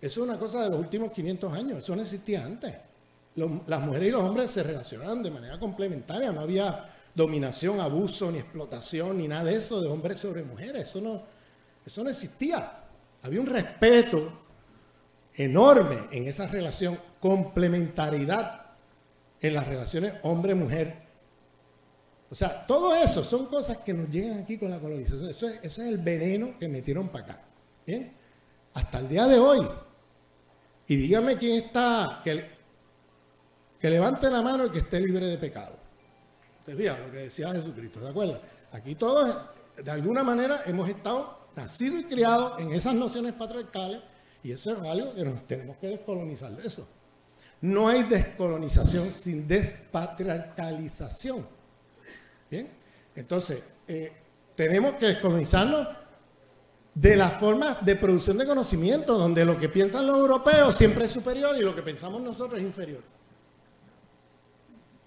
Eso es una cosa de los últimos 500 años. Eso no existía antes. Las mujeres y los hombres se relacionaban de manera complementaria. No había dominación, abuso, ni explotación, ni nada de eso de hombres sobre mujeres. Eso no existía. Había un respeto enorme en esa relación, complementariedad en las relaciones hombre-mujer. O sea, todo eso son cosas que nos llegan aquí con la colonización. Eso es el veneno que metieron para acá. ¿Bien? Hasta el día de hoy. Y dígame quién está, que levante la mano el que esté libre de pecado. Te fijas lo que decía Jesucristo, ¿de acuerdo? Aquí todos, de alguna manera, hemos estado nacidos y criados en esas nociones patriarcales y eso es algo que nos tenemos que descolonizar de eso. No hay descolonización sin despatriarcalización. ¿Bien? Entonces, tenemos que descolonizarnos de las formas de producción de conocimiento, donde lo que piensan los europeos siempre es superior y lo que pensamos nosotros es inferior.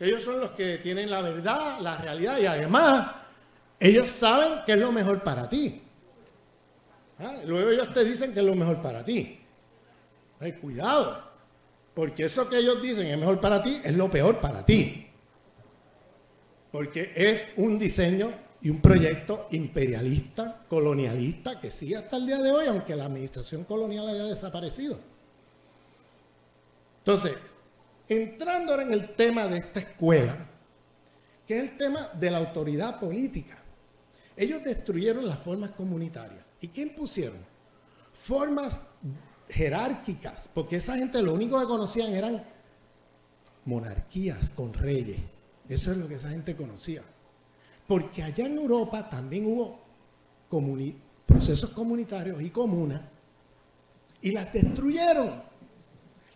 Ellos son los que tienen la verdad, la realidad y además ellos saben qué es lo mejor para ti. Luego ellos te dicen que es lo mejor para ti. Cuidado, porque eso que ellos dicen es mejor para ti es lo peor para ti. Porque es un diseño y un proyecto imperialista, colonialista, que sigue hasta el día de hoy, aunque la administración colonial haya desaparecido. Entonces, entrando ahora en el tema de esta escuela, que es el tema de la autoridad política. Ellos destruyeron las formas comunitarias. ¿Y qué impusieron? Formas jerárquicas, porque esa gente lo único que conocían eran monarquías con reyes. Eso es lo que esa gente conocía. Porque allá en Europa también hubo procesos comunitarios y comunas, y las destruyeron.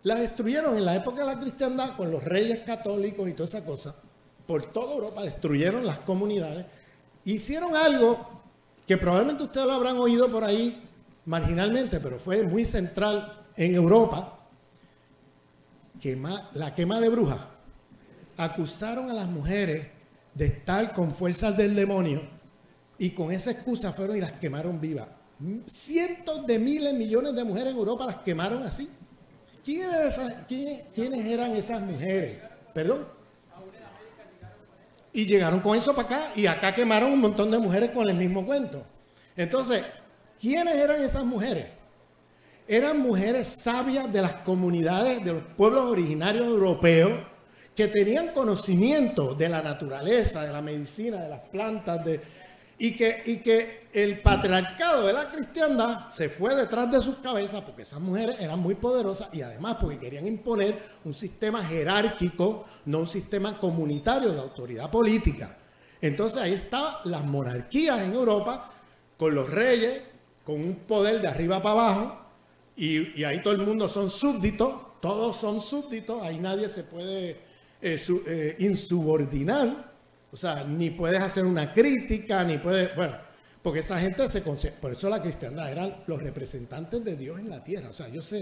Las destruyeron en la época de la cristiandad con los reyes católicos y toda esa cosa. Por toda Europa destruyeron las comunidades. Hicieron algo que probablemente ustedes lo habrán oído por ahí marginalmente, pero fue muy central en Europa. La quema de brujas. Acusaron a las mujeres de estar con fuerzas del demonio y con esa excusa fueron y las quemaron vivas. Cientos de miles, millones de mujeres en Europa las quemaron así. ¿Quiénes eran esas mujeres? ¿Perdón? Y llegaron con eso para acá y acá quemaron un montón de mujeres con el mismo cuento. Entonces, ¿quiénes eran esas mujeres? Eran mujeres sabias de las comunidades, de los pueblos originarios europeos, que tenían conocimiento de la naturaleza, de la medicina, de las plantas, y que el patriarcado de la cristiandad se fue detrás de sus cabezas porque esas mujeres eran muy poderosas y además porque querían imponer un sistema jerárquico, no un sistema comunitario de autoridad política. Entonces ahí estaban las monarquías en Europa con los reyes, con un poder de arriba para abajo, y ahí todo el mundo son súbditos, todos son súbditos, ahí nadie se puede insubordinar, o sea, ni puedes hacer una crítica, ni puedes, bueno, porque esa gente por eso la cristiandad eran los representantes de Dios en la tierra, o sea, ellos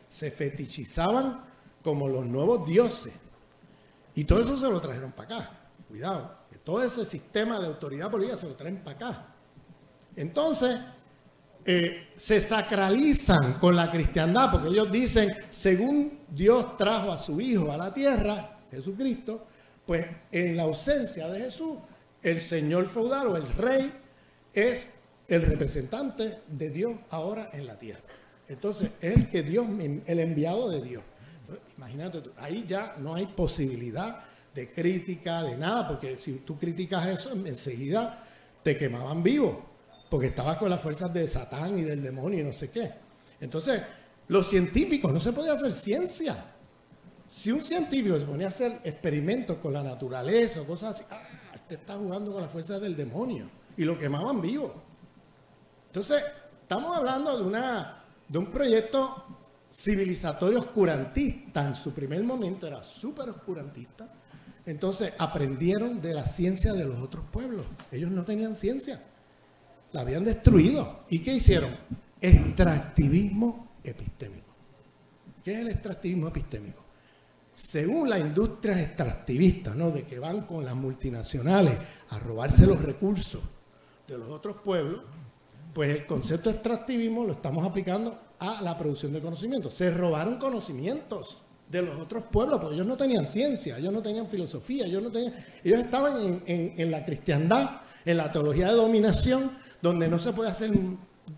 se fetichizaban como los nuevos dioses, y todo eso se lo trajeron para acá, cuidado, que todo ese sistema de autoridad política se lo traen para acá. Entonces, se sacralizan con la cristiandad, porque ellos dicen, según Dios trajo a su Hijo a la tierra, Jesucristo, pues en la ausencia de Jesús, el señor feudal o el rey es el representante de Dios ahora en la tierra. Entonces, es el que Dios, el enviado de Dios. Entonces, imagínate tú, ahí ya no hay posibilidad de crítica, de nada, porque si tú criticas eso, enseguida te quemaban vivo, porque estabas con las fuerzas de Satán y del demonio y no sé qué. Entonces, los científicos, no se podía hacer ciencia. Si un científico se ponía a hacer experimentos con la naturaleza o cosas así, este está jugando con las fuerzas del demonio, y lo quemaban vivo. Entonces, estamos hablando de un proyecto civilizatorio oscurantista. En su primer momento era súper oscurantista. Entonces, aprendieron de la ciencia de los otros pueblos. Ellos no tenían ciencia. La habían destruido. ¿Y qué hicieron? Extractivismo epistémico. ¿Qué es el extractivismo epistémico? Según las industrias extractivistas, ¿no?, de que van con las multinacionales a robarse los recursos de los otros pueblos, pues el concepto de extractivismo lo estamos aplicando a la producción de conocimiento. Se robaron conocimientos de los otros pueblos, porque ellos no tenían ciencia, ellos no tenían filosofía, ellos estaban en la cristiandad, en la teología de dominación, donde no se puede hacer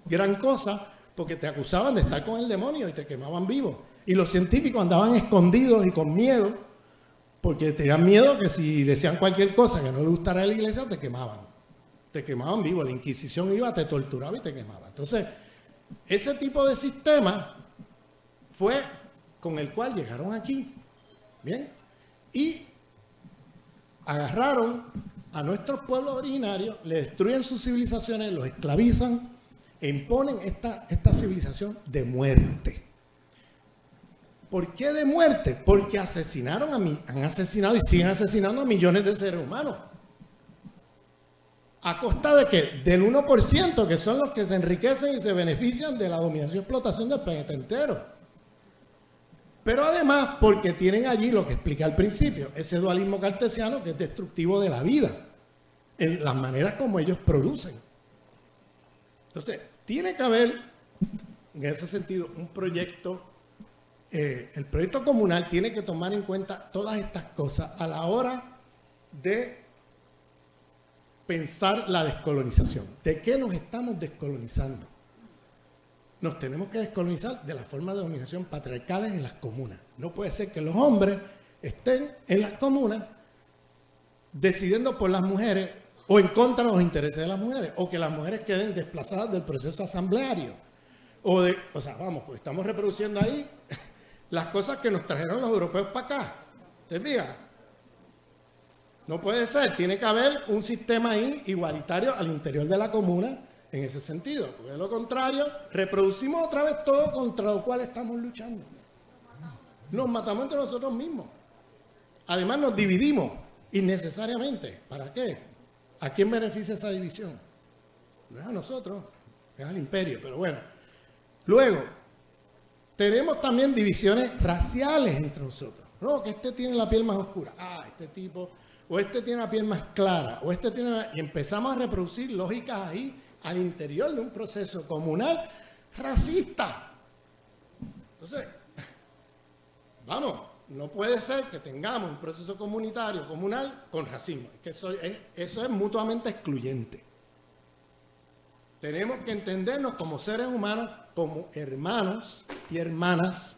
gran cosa, porque te acusaban de estar con el demonio y te quemaban vivo. Y los científicos andaban escondidos y con miedo, porque tenían miedo que si decían cualquier cosa que no le gustara a la iglesia, te quemaban. Te quemaban vivo, la Inquisición iba, te torturaba y te quemaba. Entonces, ese tipo de sistema fue con el cual llegaron aquí. Bien. Y agarraron a nuestros pueblos originarios, le destruyen sus civilizaciones, los esclavizan e imponen esta civilización de muerte. ¿Por qué de muerte? Porque han asesinado y siguen asesinando a millones de seres humanos. ¿A costa de qué? Del 1%, que son los que se enriquecen y se benefician de la dominación y explotación del planeta entero. Pero además, porque tienen allí lo que expliqué al principio, ese dualismo cartesiano que es destructivo de la vida, en las maneras como ellos producen. Entonces, tiene que haber, en ese sentido, un proyecto. El proyecto comunal tiene que tomar en cuenta todas estas cosas a la hora de pensar la descolonización. ¿De qué nos estamos descolonizando? nos tenemos que descolonizar de las formas de dominación patriarcales en las comunas. No puede ser que los hombres estén en las comunas decidiendo por las mujeres o en contra de los intereses de las mujeres, o que las mujeres queden desplazadas del proceso asambleario. O sea, vamos, pues estamos reproduciendo ahí las cosas que nos trajeron los europeos para acá. ¿Te fijas? No puede ser, tiene que haber un sistema ahí igualitario al interior de la comuna en ese sentido, porque de lo contrario reproducimos otra vez todo contra lo cual estamos luchando. Nos matamos entre nosotros mismos. Además nos dividimos innecesariamente. ¿Para qué? ¿A quién beneficia esa división? No es a nosotros, es al imperio, pero bueno. Luego, tenemos también divisiones raciales entre nosotros. No, que este tiene la piel más oscura. Ah, este tipo, o este tiene la piel más clara, o este tiene... Y empezamos a reproducir lógicas ahí al interior de un proceso comunal racista. Entonces, vamos, no puede ser que tengamos un proceso comunitario, comunal, con racismo. Que eso es mutuamente excluyente. Tenemos que entendernos como seres humanos, como hermanos y hermanas,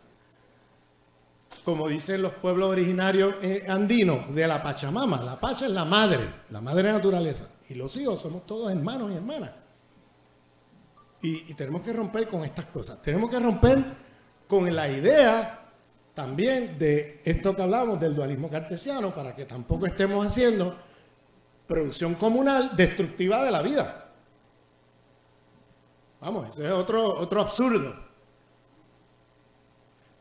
como dicen los pueblos originarios andinos, de la Pachamama. La Pacha es la madre naturaleza. Y los hijos somos todos hermanos y hermanas. Y tenemos que romper con estas cosas. Tenemos que romper con la idea también de esto que hablamos del dualismo cartesiano, para que tampoco estemos haciendo producción comunal destructiva de la vida. Vamos, ese es otro absurdo.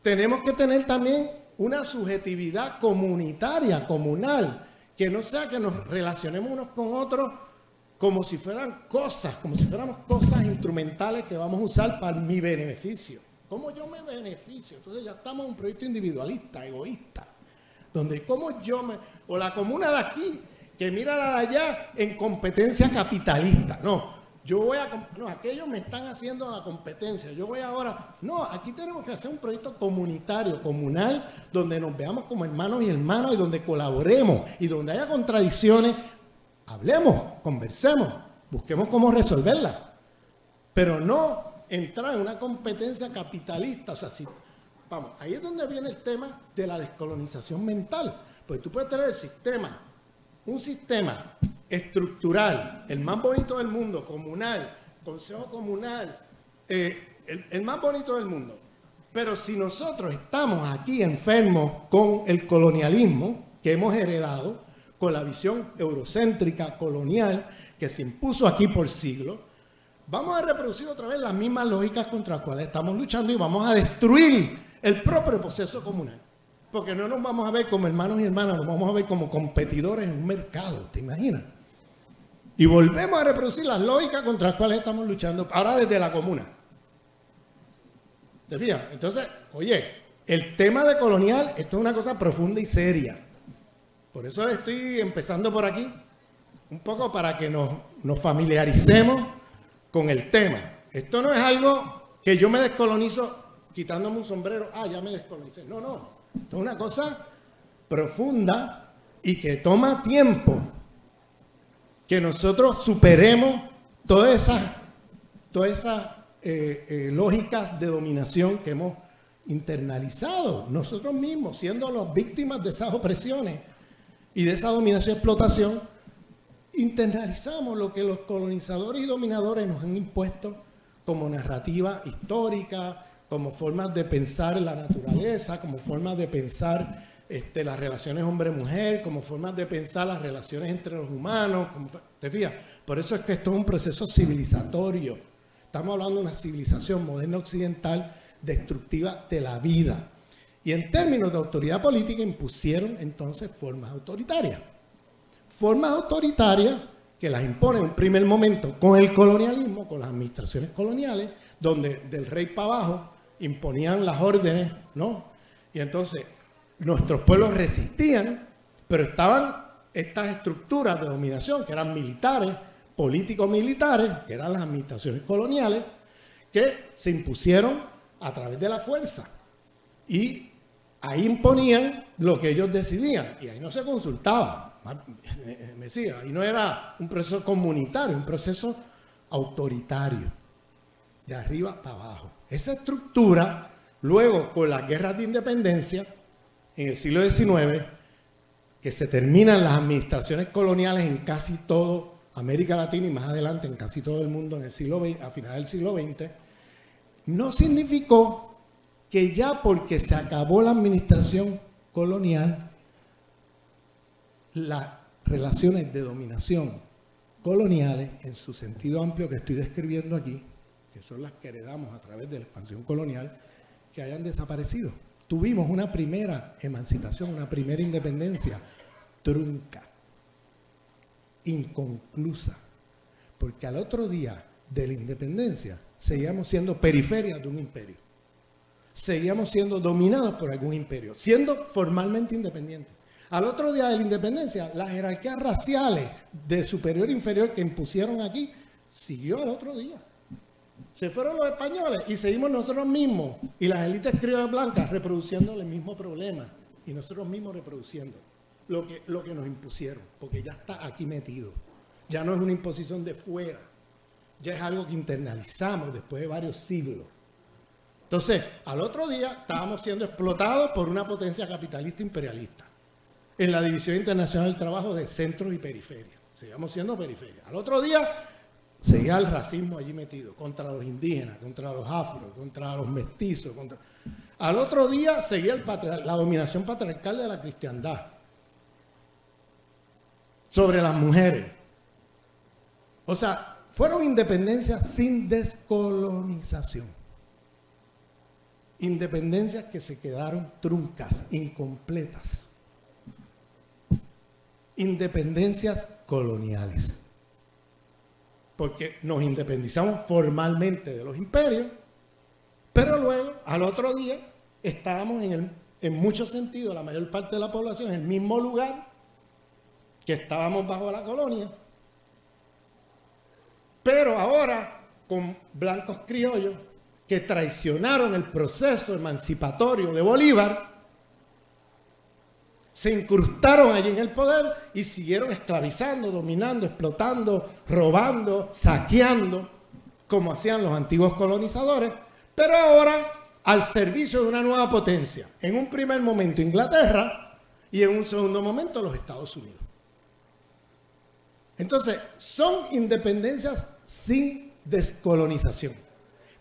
Tenemos que tener también una subjetividad comunitaria, comunal, que no sea que nos relacionemos unos con otros como si fueran cosas, como si fuéramos cosas instrumentales que vamos a usar para mi beneficio. ¿Cómo yo me beneficio? Entonces ya estamos en un proyecto individualista, egoísta, donde como yo me... O la comuna de aquí, que mira la de allá en competencia capitalista. No, yo voy a... No, aquellos me están haciendo la competencia. Yo voy ahora... No, aquí tenemos que hacer un proyecto comunitario, comunal, donde nos veamos como hermanos y hermanas y donde colaboremos y donde haya contradicciones, hablemos, conversemos, busquemos cómo resolverlas. Pero no entrar en una competencia capitalista. O sea, si, vamos, ahí es donde viene el tema de la descolonización mental. Pues tú puedes tener un sistema estructural, el más bonito del mundo, comunal, consejo comunal, el más bonito del mundo. Pero si nosotros estamos aquí enfermos con el colonialismo que hemos heredado, con la visión eurocéntrica, colonial, que se impuso aquí por siglos, vamos a reproducir otra vez las mismas lógicas contra las cuales estamos luchando y vamos a destruir el propio proceso comunal. Porque no nos vamos a ver como hermanos y hermanas, nos vamos a ver como competidores en un mercado, ¿te imaginas? Y volvemos a reproducir las lógicas contra las cuales estamos luchando, ahora desde la comuna. ¿Te fijas? Entonces, oye, el tema de colonial, esto es una cosa profunda y seria. Por eso estoy empezando por aquí, un poco para que nos familiaricemos con el tema. Esto no es algo que yo me descolonizo quitándome un sombrero, ya me descolonicé. No, no. Esto es una cosa profunda y que toma tiempo que nosotros superemos todas esas lógicas de dominación que hemos internalizado nosotros mismos, siendo las víctimas de esas opresiones y de esa dominación y explotación. Internalizamos lo que los colonizadores y dominadores nos han impuesto como narrativa histórica, como formas de pensar la naturaleza, como formas de pensar las relaciones hombre-mujer, como formas de pensar las relaciones entre los humanos. ¿Te fijas? Por eso es que esto es un proceso civilizatorio. Estamos hablando de una civilización moderna occidental destructiva de la vida. Y en términos de autoridad política impusieron entonces formas autoritarias. Formas autoritarias que las imponen en un primer momento con el colonialismo, con las administraciones coloniales, donde del rey para abajo imponían las órdenes, ¿no? Y entonces nuestros pueblos resistían, pero estaban estas estructuras de dominación que eran militares, políticos militares, que eran las administraciones coloniales, que se impusieron a través de la fuerza. Y ahí imponían lo que ellos decidían, y ahí no se consultaba. Me sigue, ahí no era un proceso comunitario, un proceso autoritario. de arriba para abajo. Esa estructura, luego con las guerras de independencia, en el siglo XIX, que se terminan las administraciones coloniales en casi todo América Latina y más adelante en casi todo el mundo en el siglo XX, a finales del siglo XX, no significó que ya porque se acabó la administración colonial, las relaciones de dominación coloniales, en su sentido amplio que estoy describiendo aquí, que son las que heredamos a través de la expansión colonial, que hayan desaparecido. Tuvimos una primera emancipación, una primera independencia trunca, inconclusa, porque al otro día de la independencia seguíamos siendo periferias de un imperio, seguíamos siendo dominados por algún imperio, siendo formalmente independientes. Al otro día de la independencia, las jerarquías raciales de superior e inferior que impusieron aquí, siguió al otro día. Se fueron los españoles y seguimos nosotros mismos y las élites criollas blancas reproduciendo el mismo problema y nosotros mismos reproduciendo lo que nos impusieron, porque ya está aquí metido. Ya no es una imposición de fuera, ya es algo que internalizamos después de varios siglos. Entonces, al otro día estábamos siendo explotados por una potencia capitalista imperialista en la División Internacional del Trabajo de centros y periferias. Seguíamos siendo periferias. Al otro día seguía el racismo allí metido, contra los indígenas, contra los afros, contra los mestizos. Al otro día seguía la dominación patriarcal de la cristiandad sobre las mujeres. O sea, fueron independencias sin descolonización. Independencias que se quedaron truncas, incompletas. Independencias coloniales. Porque nos independizamos formalmente de los imperios, pero luego, al otro día, estábamos en muchos sentidos, la mayor parte de la población, en el mismo lugar que estábamos bajo la colonia, pero ahora con blancos criollos que traicionaron el proceso emancipatorio de Bolívar, se incrustaron allí en el poder y siguieron esclavizando, dominando, explotando, robando, saqueando, como hacían los antiguos colonizadores, pero ahora al servicio de una nueva potencia. En un primer momento Inglaterra y en un segundo momento los Estados Unidos. Entonces, son independencias sin descolonización.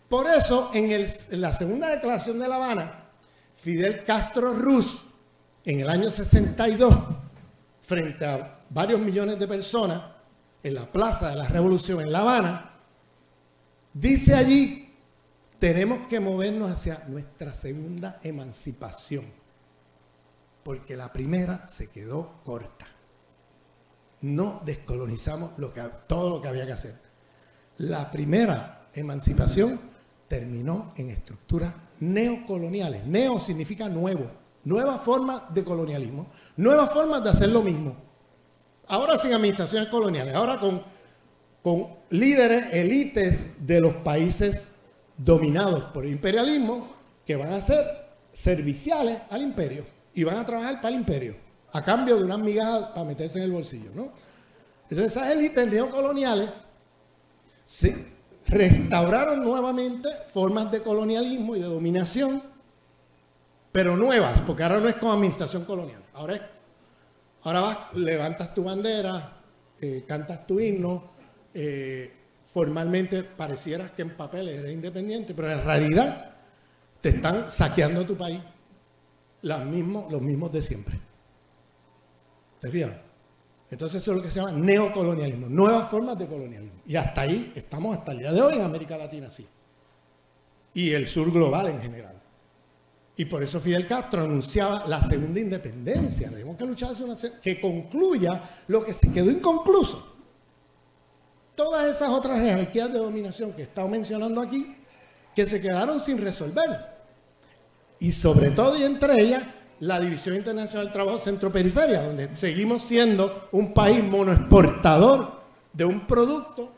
Por eso, en la segunda declaración de La Habana, Fidel Castro Ruz, en el año 62, frente a varios millones de personas, en la Plaza de la Revolución en La Habana, dice allí, tenemos que movernos hacia nuestra segunda emancipación, porque la primera se quedó corta. No descolonizamos todo lo que había que hacer. La primera emancipación terminó en estructuras neocoloniales. Neo significa nuevo. Nuevas formas de colonialismo. Nuevas formas de hacer lo mismo. Ahora sin administraciones coloniales. Ahora con líderes, élites de los países dominados por el imperialismo que van a ser serviciales al imperio y van a trabajar para el imperio a cambio de unas migajas para meterse en el bolsillo, ¿no? Entonces esas élites neocoloniales restauraron nuevamente formas de colonialismo y de dominación, pero nuevas, porque ahora no es con administración colonial. Ahora vas, levantas tu bandera, cantas tu himno, formalmente parecieras que en papel eres independiente, pero en realidad te están saqueando tu país los mismos de siempre. ¿Se fijan? Entonces eso es lo que se llama neocolonialismo, nuevas formas de colonialismo. Y hasta ahí estamos hasta el día de hoy en América Latina, sí. Y el sur global en general. Y por eso Fidel Castro anunciaba la segunda independencia. Tenemos que luchar hacia que concluya lo que se quedó inconcluso. Todas esas otras jerarquías de dominación que he estado mencionando aquí, que se quedaron sin resolver. Y sobre todo y entre ellas, la División Internacional del Trabajo Centro-Periferia, donde seguimos siendo un país monoexportador de un producto,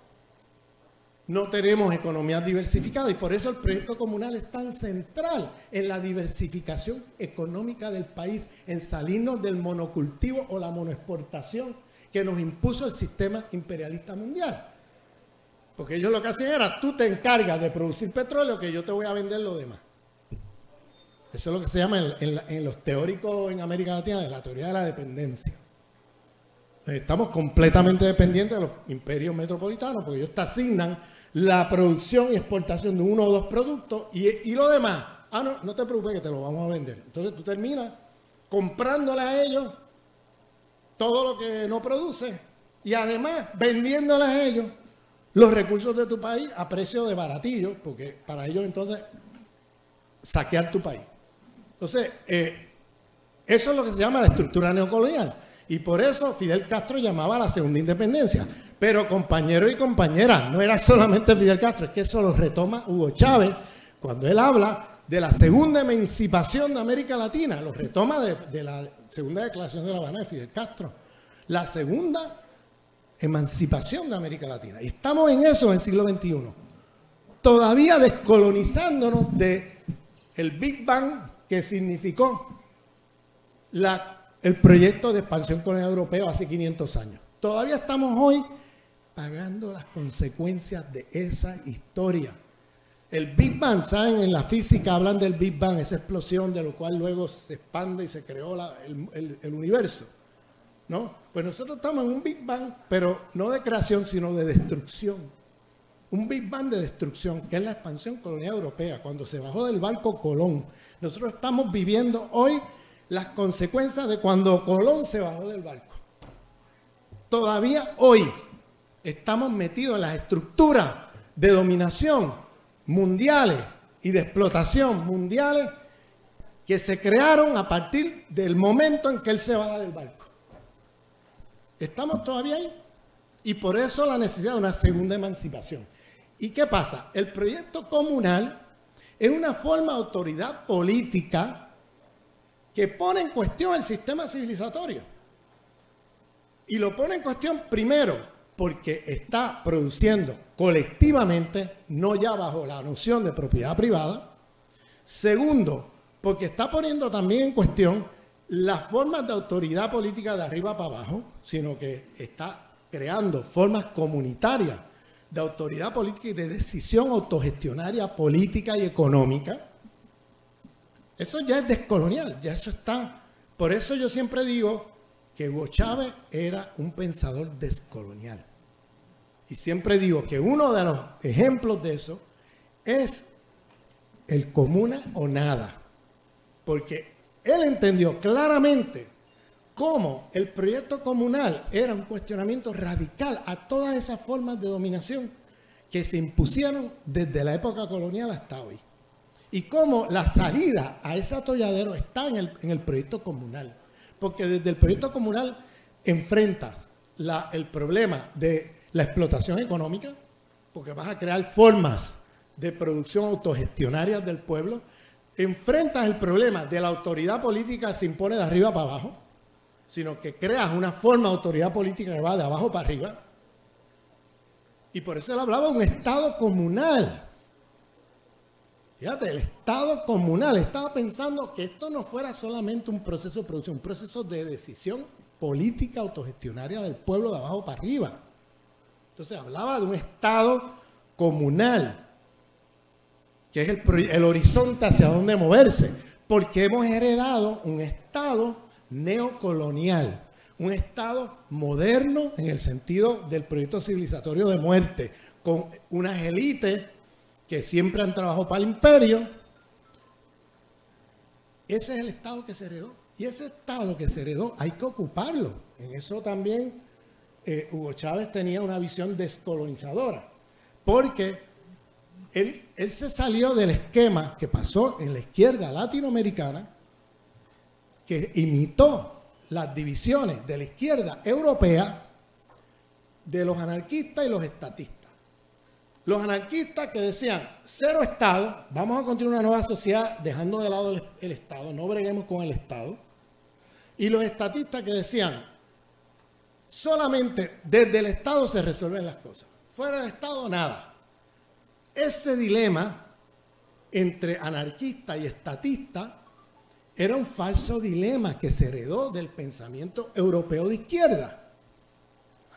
no tenemos economías diversificadas y por eso el proyecto comunal es tan central en la diversificación económica del país, en salirnos del monocultivo o la monoexportación que nos impuso el sistema imperialista mundial. Porque ellos lo que hacían era, tú te encargas de producir petróleo, que yo te voy a vender lo demás. Eso es lo que se llama en los teóricos en América Latina, de la teoría de la dependencia. Estamos completamente dependientes de los imperios metropolitanos, porque ellos te asignan la producción y exportación de uno o dos productos y lo demás. No te preocupes que te lo vamos a vender. Entonces tú terminas comprándole a ellos todo lo que no produce y además vendiéndole a ellos los recursos de tu país a precio de baratillo, porque para ellos entonces saquear tu país. Entonces, eso es lo que se llama la estructura neocolonial. Y por eso Fidel Castro llamaba a la segunda independencia. Pero compañeros y compañeras, no era solamente Fidel Castro, es que eso lo retoma Hugo Chávez cuando él habla de la segunda emancipación de América Latina. Lo retoma de la segunda declaración de La Habana de Fidel Castro. La segunda emancipación de América Latina. Y estamos en eso en el siglo XXI. Todavía descolonizándonos del Big Bang que significó el proyecto de expansión colonial europeo hace 500 años. Todavía estamos hoy pagando las consecuencias de esa historia. El Big Bang, ¿saben? En la física hablan del Big Bang, esa explosión de lo cual luego se expande y se creó el universo, ¿no? Pues nosotros estamos en un Big Bang, pero no de creación, sino de destrucción. Un Big Bang de destrucción, que es la expansión colonial europea, cuando se bajó del barco Colón. Nosotros estamos viviendo hoy las consecuencias de cuando Colón se bajó del barco. Todavía hoy estamos metidos en las estructuras de dominación mundiales y de explotación mundiales que se crearon a partir del momento en que él se baja del barco. Estamos todavía ahí y por eso la necesidad de una segunda emancipación. ¿Y qué pasa? El proyecto comunal es una forma de autoridad política que pone en cuestión el sistema civilizatorio. Y lo pone en cuestión primero porque está produciendo colectivamente, no ya bajo la noción de propiedad privada. Segundo, porque está poniendo también en cuestión las formas de autoridad política de arriba para abajo, sino que está creando formas comunitarias de autoridad política y de decisión autogestionaria política y económica. Eso ya es descolonial, ya eso está. Por eso yo siempre digo que Hugo Chávez era un pensador descolonial. Y siempre digo que uno de los ejemplos de eso es el comuna o nada. Porque él entendió claramente cómo el proyecto comunal era un cuestionamiento radical a todas esas formas de dominación que se impusieron desde la época colonial hasta hoy. Y cómo la salida a ese atolladero está en el proyecto comunal. Porque desde el proyecto comunal enfrentas el problema de la explotación económica, porque vas a crear formas de producción autogestionarias del pueblo. Enfrentas el problema de la autoridad política que se impone de arriba para abajo, sino que creas una forma de autoridad política que va de abajo para arriba. Y por eso él hablaba de un Estado comunal. Fíjate, el Estado comunal estaba pensando que esto no fuera solamente un proceso de producción, un proceso de decisión política autogestionaria del pueblo de abajo para arriba. Entonces hablaba de un Estado comunal, que es el horizonte hacia dónde moverse, porque hemos heredado un Estado neocolonial, un Estado moderno en el sentido del proyecto civilizatorio de muerte, con unas élites que siempre han trabajado para el imperio. Ese es el Estado que se heredó. Y ese Estado que se heredó hay que ocuparlo. En eso también Hugo Chávez tenía una visión descolonizadora, porque él se salió del esquema que pasó en la izquierda latinoamericana, que imitó las divisiones de la izquierda europea de los anarquistas y los estatistas. Los anarquistas que decían, cero Estado, vamos a construir una nueva sociedad dejando de lado el Estado, no breguemos con el Estado. Y los estatistas que decían, solamente desde el Estado se resuelven las cosas, fuera del Estado nada. Ese dilema entre anarquista y estatista era un falso dilema que se heredó del pensamiento europeo de izquierda.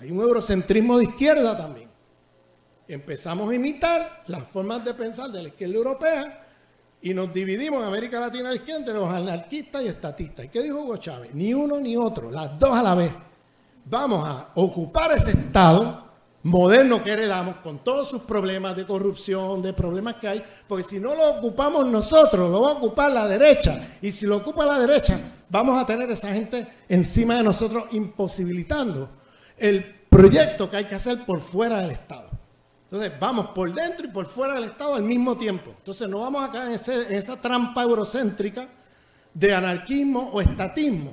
Hay un eurocentrismo de izquierda también. Empezamos a imitar las formas de pensar de la izquierda europea y nos dividimos en América Latina a la izquierda entre los anarquistas y estatistas. ¿Y qué dijo Hugo Chávez? Ni uno ni otro, las dos a la vez. Vamos a ocupar ese Estado moderno que heredamos con todos sus problemas de corrupción, de problemas que hay, porque si no lo ocupamos nosotros, lo va a ocupar la derecha. Y si lo ocupa la derecha, vamos a tener esa gente encima de nosotros imposibilitando el proyecto que hay que hacer por fuera del Estado. Entonces, vamos por dentro y por fuera del Estado al mismo tiempo. Entonces, no vamos a caer en esa trampa eurocéntrica de anarquismo o estatismo,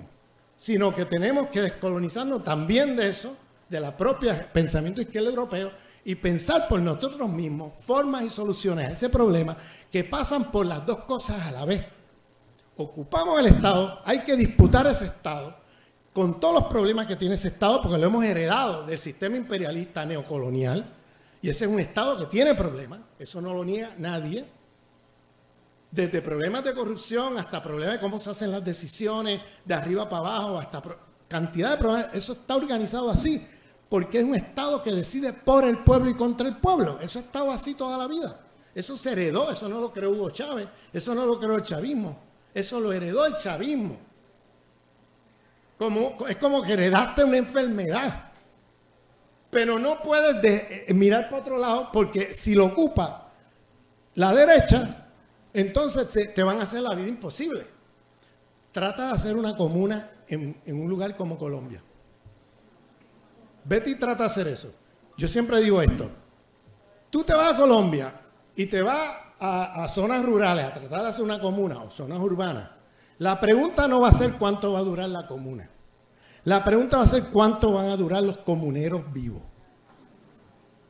sino que tenemos que descolonizarnos también de eso, de la propia pensamiento izquierdo europeo, y pensar por nosotros mismos formas y soluciones a ese problema que pasan por las dos cosas a la vez. Ocupamos el Estado, hay que disputar ese Estado con todos los problemas que tiene ese Estado, porque lo hemos heredado del sistema imperialista neocolonial, y ese es un Estado que tiene problemas, eso no lo niega nadie, desde problemas de corrupción hasta problemas de cómo se hacen las decisiones, de arriba para abajo, hasta cantidad de problemas. Eso está organizado así, porque es un Estado que decide por el pueblo y contra el pueblo. Eso ha estado así toda la vida. Eso se heredó, eso no lo creó Hugo Chávez, eso no lo creó el chavismo, eso lo heredó el chavismo. Es como que heredaste una enfermedad. Pero no puedes mirar para otro lado, porque si lo ocupa la derecha, entonces te van a hacer la vida imposible. Trata de hacer una comuna en un lugar como Colombia. Vete y trata de hacer eso. Yo siempre digo esto. Tú te vas a Colombia y te vas a zonas rurales a tratar de hacer una comuna o zonas urbanas. La pregunta no va a ser cuánto va a durar la comuna. La pregunta va a ser cuánto van a durar los comuneros vivos.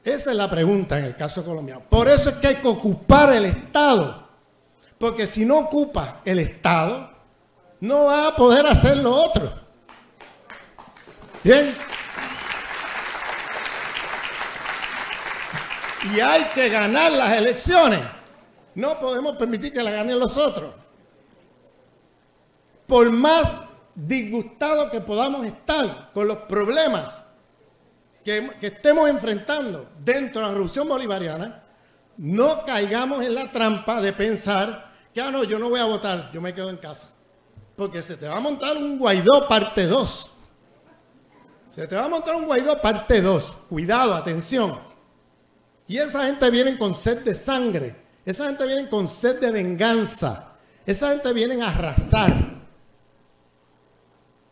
Esa es la pregunta en el caso colombiano. Por eso es que hay que ocupar el Estado. Porque si no ocupa el Estado, no va a poder hacer lo otro. Bien. Y hay que ganar las elecciones. No podemos permitir que las ganen los otros. Por más disgustados que podamos estar con los problemas que estemos enfrentando dentro de la revolución bolivariana, no caigamos en la trampa de pensar que, no, yo no voy a votar, yo me quedo en casa. Porque se te va a montar un Guaidó parte 2. Se te va a montar un Guaidó parte 2. Cuidado, atención. Y esa gente viene con sed de sangre. Esa gente viene con sed de venganza. Esa gente viene a arrasar.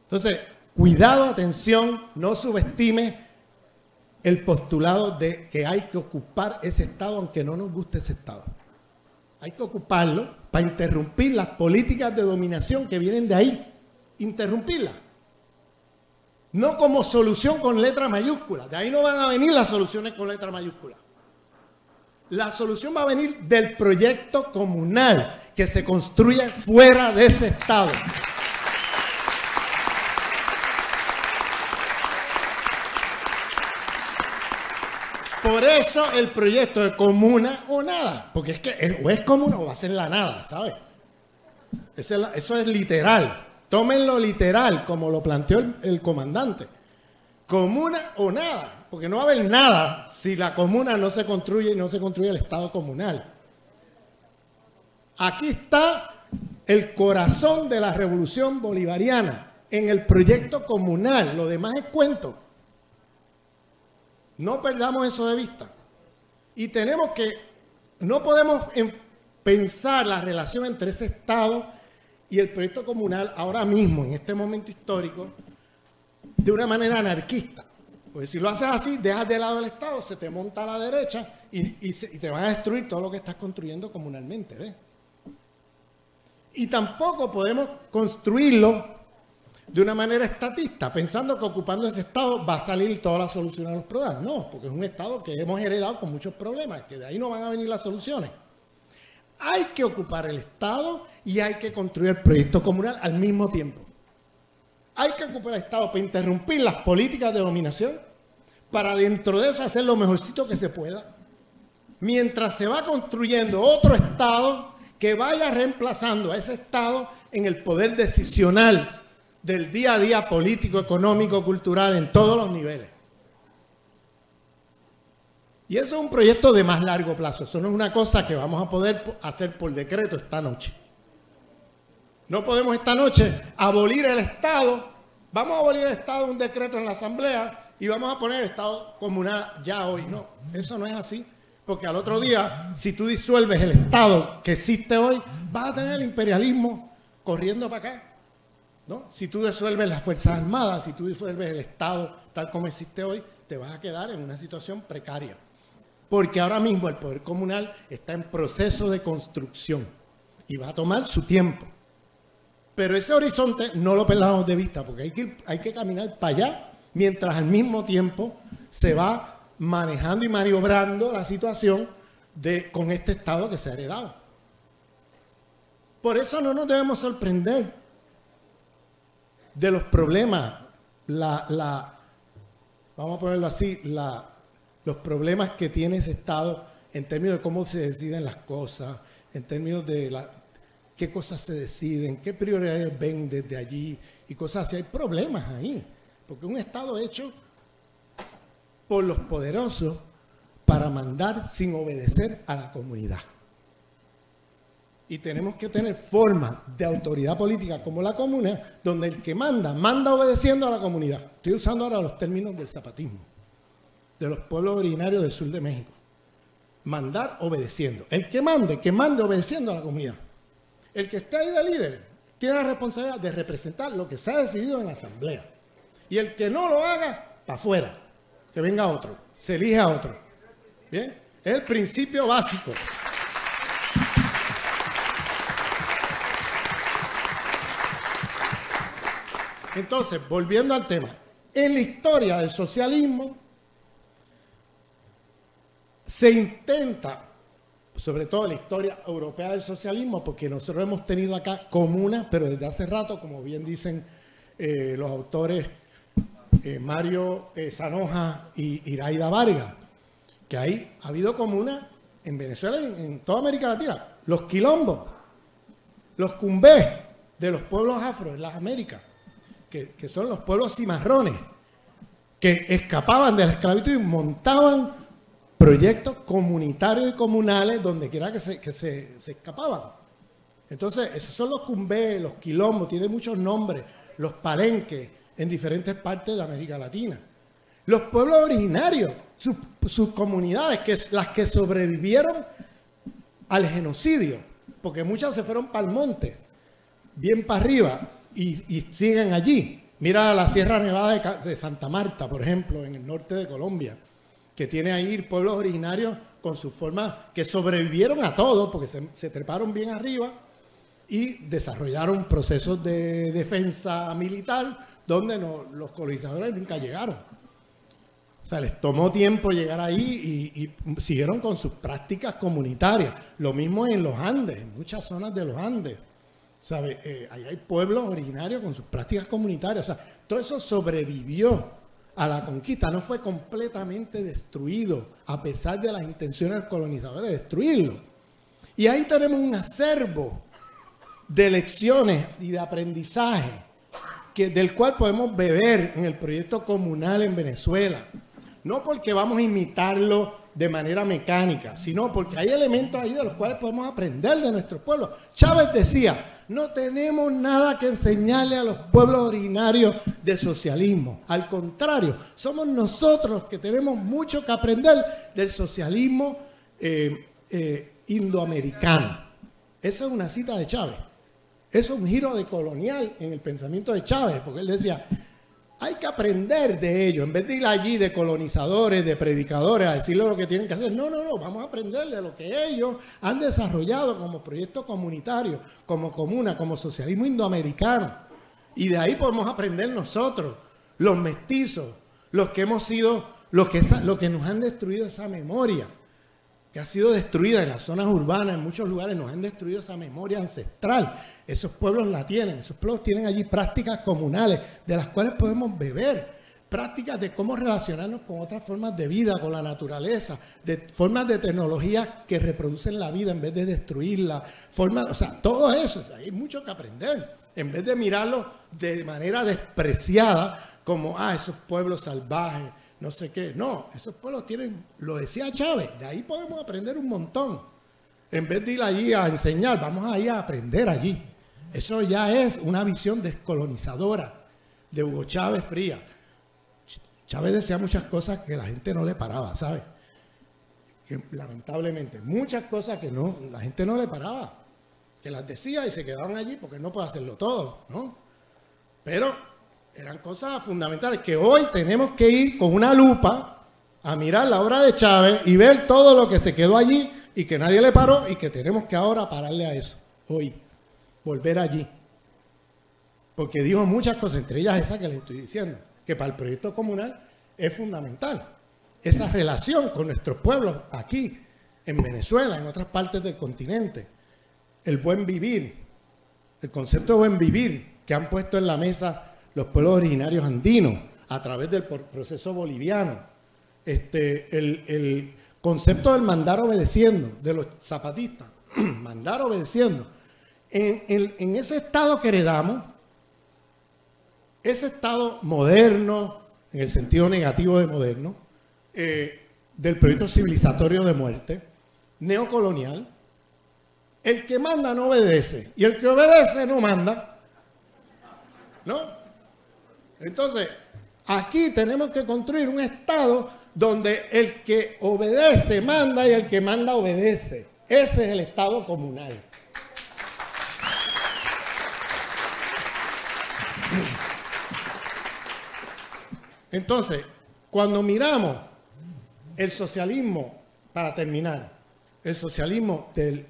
Entonces, cuidado, atención, no subestime el postulado de que hay que ocupar ese Estado, aunque no nos guste ese Estado. Hay que ocuparlo para interrumpir las políticas de dominación que vienen de ahí. Interrumpirlas. No como solución con letra mayúscula. De ahí no van a venir las soluciones con letra mayúscula. La solución va a venir del proyecto comunal que se construye fuera de ese Estado. Por eso el proyecto de comuna o nada, porque es que o es comuna o va a ser la nada, ¿sabes? Eso es literal. Tómenlo literal, como lo planteó el comandante. Comuna o nada, porque no va a haber nada si la comuna no se construye y no se construye el Estado comunal. Aquí está el corazón de la revolución bolivariana, en el proyecto comunal. Lo demás es cuento. No perdamos eso de vista. Y tenemos que, no podemos pensar la relación entre ese Estado y el proyecto comunal ahora mismo, en este momento histórico, de una manera anarquista. Porque si lo haces así, dejas de lado el Estado, se te monta a la derecha y te van a destruir todo lo que estás construyendo comunalmente, ¿ves? Y tampoco podemos construirlo de una manera estatista, pensando que ocupando ese Estado va a salir toda la solución a los problemas. No, porque es un Estado que hemos heredado con muchos problemas, que de ahí no van a venir las soluciones. Hay que ocupar el Estado y hay que construir el proyecto comunal al mismo tiempo. Hay que ocupar el Estado para interrumpir las políticas de dominación, para dentro de eso hacer lo mejorcito que se pueda, mientras se va construyendo otro Estado que vaya reemplazando a ese Estado en el poder decisional del día a día político, económico, cultural, en todos los niveles. Y eso es un proyecto de más largo plazo. Eso no es una cosa que vamos a poder hacer por decreto esta noche. No podemos esta noche abolir el Estado. Vamos a abolir el Estado, un decreto en la Asamblea, y vamos a poner el Estado comunal ya hoy. No, eso no es así. Porque al otro día, si tú disuelves el Estado que existe hoy, vas a tener el imperialismo corriendo para acá, ¿no? Si tú disuelves las Fuerzas Armadas, si tú disuelves el Estado tal como existe hoy, te vas a quedar en una situación precaria. Porque ahora mismo el poder comunal está en proceso de construcción y va a tomar su tiempo. Pero ese horizonte no lo perdamos de vista, porque hay que caminar para allá, mientras al mismo tiempo se va manejando y maniobrando la situación con este Estado que se ha heredado. Por eso no nos debemos sorprender de los problemas, vamos a ponerlo así, los problemas que tiene ese Estado en términos de cómo se deciden las cosas, en términos de qué cosas se deciden, qué prioridades ven desde allí y cosas así. Hay problemas ahí, porque un Estado hecho por los poderosos para mandar sin obedecer a la comunidad. Y tenemos que tener formas de autoridad política como la comuna, donde el que manda, manda obedeciendo a la comunidad. Estoy usando ahora los términos del zapatismo, de los pueblos originarios del sur de México. Mandar obedeciendo. El que mande obedeciendo a la comunidad. El que esté ahí de líder tiene la responsabilidad de representar lo que se ha decidido en la asamblea. Y el que no lo haga, para afuera. Que venga otro, se elige a otro. ¿Bien? Es el principio básico. Entonces, volviendo al tema, en la historia del socialismo se intenta, sobre todo en la historia europea del socialismo, porque nosotros hemos tenido acá comunas, pero desde hace rato, como bien dicen los autores Mario Zanoja y Iraida Vargas, que ahí ha habido comunas en Venezuela y en toda América Latina. Los quilombos, los cumbés de los pueblos afro en las Américas, que son los pueblos cimarrones, que escapaban de la esclavitud y montaban proyectos comunitarios y comunales donde quiera que se escapaban. Entonces, esos son los cumbés, los quilombos, tienen muchos nombres, los palenques, en diferentes partes de América Latina. Los pueblos originarios, sus comunidades, las que sobrevivieron al genocidio, porque muchas se fueron para el monte, bien para arriba, y siguen allí. Mira la Sierra Nevada de Santa Marta, por ejemplo, en el norte de Colombia, que tiene ahí pueblos originarios con sus formas que sobrevivieron a todo, porque se treparon bien arriba y desarrollaron procesos de defensa militar donde los colonizadores nunca llegaron. O sea, les tomó tiempo llegar ahí y siguieron con sus prácticas comunitarias. Lo mismo en los Andes, en muchas zonas de los Andes. ¿Sabe? Ahí hay pueblos originarios con sus prácticas comunitarias. O sea, todo eso sobrevivió a la conquista. No fue completamente destruido, a pesar de las intenciones de los colonizadores de destruirlo. Y ahí tenemos un acervo de lecciones y de aprendizaje del cual podemos beber en el proyecto comunal en Venezuela. No porque vamos a imitarlo de manera mecánica, sino porque hay elementos ahí de los cuales podemos aprender de nuestro pueblo. Chávez decía, no tenemos nada que enseñarle a los pueblos originarios de socialismo. Al contrario, somos nosotros los que tenemos mucho que aprender del socialismo indoamericano. Esa es una cita de Chávez. Eso es un giro de colonial en el pensamiento de Chávez, porque él decía, hay que aprender de ellos, en vez de ir allí de colonizadores, de predicadores, a decirles lo que tienen que hacer. No, vamos a aprender de lo que ellos han desarrollado como proyecto comunitario, como comuna, como socialismo indoamericano. Y de ahí podemos aprender nosotros, los mestizos, los que hemos sido, los que nos han destruido esa memoria, que ha sido destruida en las zonas urbanas, en muchos lugares nos han destruido esa memoria ancestral. Esos pueblos la tienen, esos pueblos tienen allí prácticas comunales de las cuales podemos beber, prácticas de cómo relacionarnos con otras formas de vida, con la naturaleza, de formas de tecnología que reproducen la vida en vez de destruirla, o sea, todo eso, o sea, hay mucho que aprender, en vez de mirarlo de manera despreciada como, esos pueblos salvajes, no sé qué. No, esos pueblos tienen, lo decía Chávez, de ahí podemos aprender un montón. En vez de ir allí a enseñar, vamos a ir a aprender allí. Eso ya es una visión descolonizadora de Hugo Chávez Frías. Chávez decía muchas cosas que la gente no le paraba, ¿sabes? Que, lamentablemente, muchas cosas que no, la gente no le paraba. Que las decía y se quedaban allí porque no puede hacerlo todo, ¿no? Pero eran cosas fundamentales que hoy tenemos que ir con una lupa a mirar la obra de Chávez y ver todo lo que se quedó allí y que nadie le paró y que tenemos que ahora pararle a eso, hoy, volver allí. Porque dijo muchas cosas, entre ellas esa que les estoy diciendo, que para el proyecto comunal es fundamental. Esa relación con nuestros pueblos aquí, en Venezuela, en otras partes del continente. El buen vivir, el concepto de buen vivir que han puesto en la mesa los pueblos originarios andinos a través del proceso boliviano. El concepto del mandar obedeciendo, de los zapatistas, mandar obedeciendo. En ese estado que heredamos, ese estado moderno, en el sentido negativo de moderno, del proyecto civilizatorio de muerte, neocolonial, el que manda no obedece y el que obedece no manda, ¿no? Entonces, aquí tenemos que construir un estado donde el que obedece manda y el que manda obedece. Ese es el estado comunal. Entonces, cuando miramos el socialismo, para terminar, el socialismo del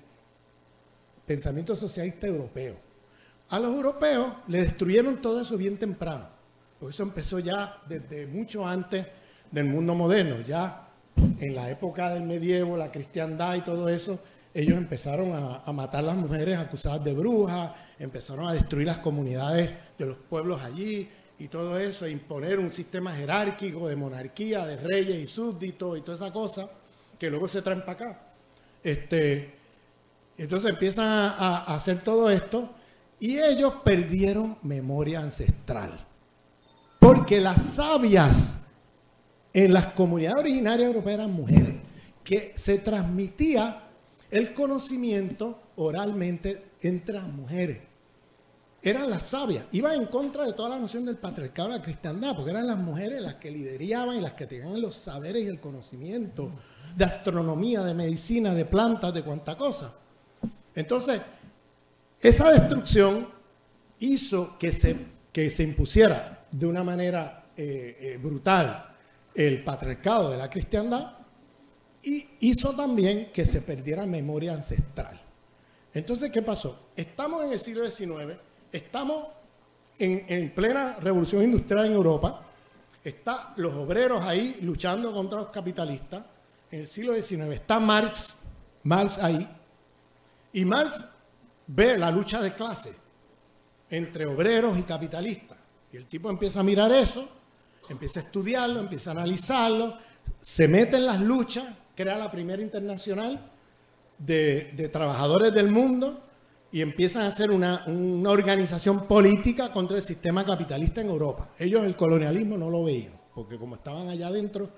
pensamiento socialista europeo. A los europeos le destruyeron todo eso bien temprano, porque eso empezó ya desde mucho antes del mundo moderno, ya en la época del medievo, la cristiandad y todo eso, ellos empezaron a matar a las mujeres acusadas de brujas, empezaron a destruir las comunidades de los pueblos allí y todo eso, a imponer un sistema jerárquico de monarquía, de reyes y súbditos y toda esa cosa, que luego se traen para acá. Entonces empiezan a hacer todo esto y ellos perdieron memoria ancestral. Porque las sabias en las comunidades originarias europeas eran mujeres, que se transmitía el conocimiento oralmente entre las mujeres. Eran las sabias, iban en contra de toda la noción del patriarcado de la cristiandad, porque eran las mujeres las que lideraban y las que tenían los saberes y el conocimiento de astronomía, de medicina, de plantas, de cuánta cosa. Entonces, esa destrucción hizo que se impusiera de una manera brutal el patriarcado de la cristiandad y hizo también que se perdiera memoria ancestral. Entonces, ¿qué pasó? Estamos en el siglo XIX, estamos en plena revolución industrial en Europa, están los obreros ahí luchando contra los capitalistas. En el siglo XIX está Marx ahí, y Marx ve la lucha de clases entre obreros y capitalistas. Y el tipo empieza a mirar eso, empieza a estudiarlo, empieza a analizarlo, se mete en las luchas, crea la primera internacional de trabajadores del mundo y empiezan a hacer una organización política contra el sistema capitalista en Europa. Ellos el colonialismo no lo veían, porque como estaban allá adentro,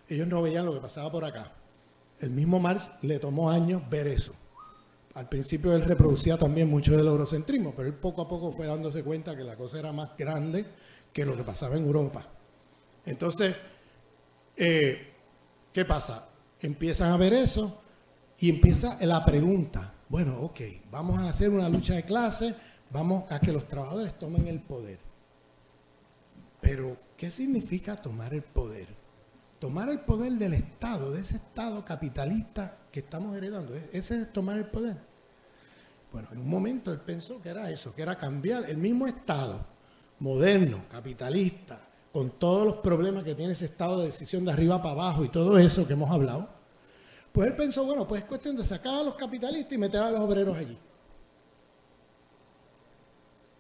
ellos no veían lo que pasaba por acá. El mismo Marx le tomó años ver eso. Al principio él reproducía también mucho del eurocentrismo, pero él poco a poco fue dándose cuenta que la cosa era más grande que lo que pasaba en Europa. Entonces, ¿qué pasa? Empiezan a ver eso y empieza la pregunta. Bueno, ok, vamos a hacer una lucha de clases, vamos a que los trabajadores tomen el poder. Pero, ¿qué significa tomar el poder? Tomar el poder del Estado, de ese Estado capitalista que estamos heredando. Ese es tomar el poder. Bueno, en un momento él pensó que era eso, que era cambiar el mismo Estado moderno, capitalista, con todos los problemas que tiene ese Estado de decisión de arriba para abajo y todo eso que hemos hablado. Pues él pensó, bueno, pues es cuestión de sacar a los capitalistas y meter a los obreros allí.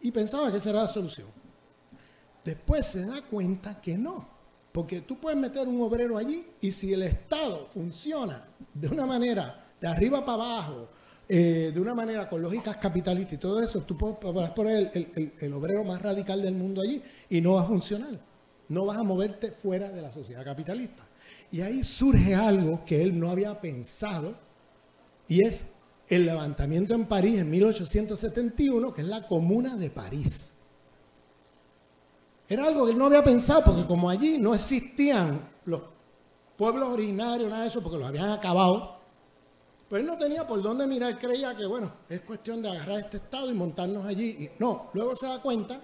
Y pensaba que esa era la solución. Después se da cuenta que no. Porque tú puedes meter un obrero allí y si el Estado funciona de una manera de arriba para abajo, de una manera con lógicas capitalistas y todo eso, tú puedes poner el obrero más radical del mundo allí y no va a funcionar. no vas a moverte fuera de la sociedad capitalista. Y ahí surge algo que él no había pensado, y es el levantamiento en París en 1871, que es la Comuna de París. Era algo que él no había pensado, porque como allí no existían los pueblos originarios, nada de eso, porque los habían acabado, pues él no tenía por dónde mirar, creía que, bueno, es cuestión de agarrar este estado y montarnos allí. Y no, luego se da cuenta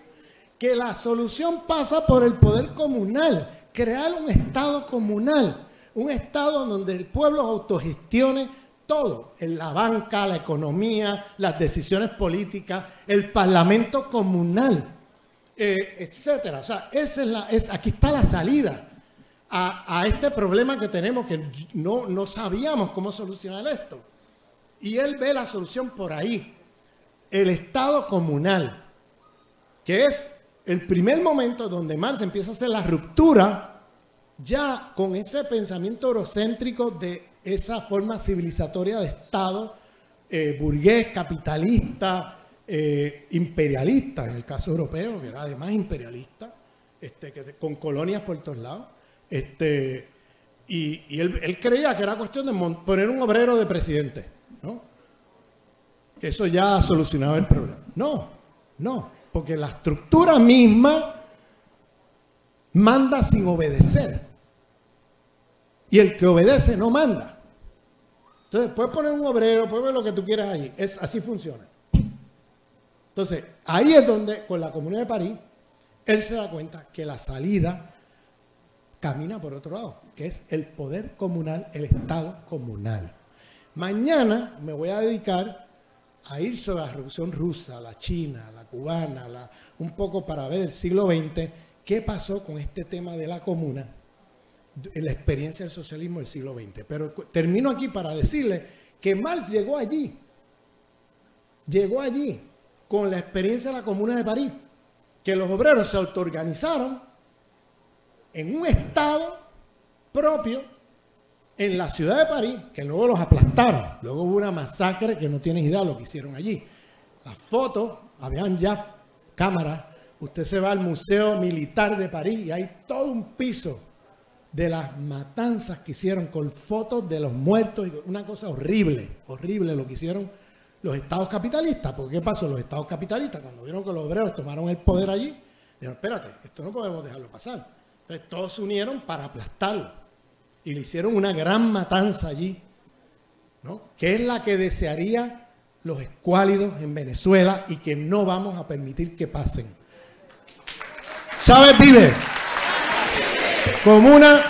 que la solución pasa por el poder comunal, crear un estado comunal, un estado donde el pueblo autogestione todo, en la banca, la economía, las decisiones políticas, el parlamento comunal, etcétera. O sea, aquí está la salida a este problema que tenemos, que no sabíamos cómo solucionar esto. Y él ve la solución por ahí, el estado comunal, que es el primer momento donde Marx empieza a hacer la ruptura ya con ese pensamiento eurocéntrico de esa forma civilizatoria de Estado burgués, capitalista, imperialista, en el caso europeo, que era además imperialista, con colonias por todos lados. Y él creía que era cuestión de poner un obrero de presidente, ¿no? Que eso ya solucionaba el problema. No, porque la estructura misma manda sin obedecer. Y el que obedece no manda. Entonces, puedes poner un obrero, puedes ver lo que tú quieras allí. Así funciona. Entonces, ahí es donde, con la Comuna de París, él se da cuenta que la salida camina por otro lado, que es el poder comunal, el Estado comunal. Mañana me voy a dedicar a ir sobre la Revolución Rusa, la China, la cubana, un poco para ver el siglo XX, qué pasó con este tema de la comuna, la experiencia del socialismo del siglo XX. Pero termino aquí para decirle que Marx llegó allí con la experiencia de la Comuna de París, que los obreros se autoorganizaron en un estado propio en la ciudad de París, que luego los aplastaron. Luego hubo una masacre que no tienes idea de lo que hicieron allí. Las fotos, habían ya cámaras. Usted se va al Museo Militar de París y hay todo un piso de las matanzas que hicieron con fotos de los muertos. Una cosa horrible, horrible lo que hicieron los estados capitalistas. ¿Por qué pasó? Los estados capitalistas, cuando vieron que los obreros tomaron el poder allí, dijeron, espérate, esto no podemos dejarlo pasar. Entonces todos se unieron para aplastarlo. Y le hicieron una gran matanza allí, ¿no? Que es la que desearía los escuálidos en Venezuela y que no vamos a permitir que pasen. Chávez vive. Comuna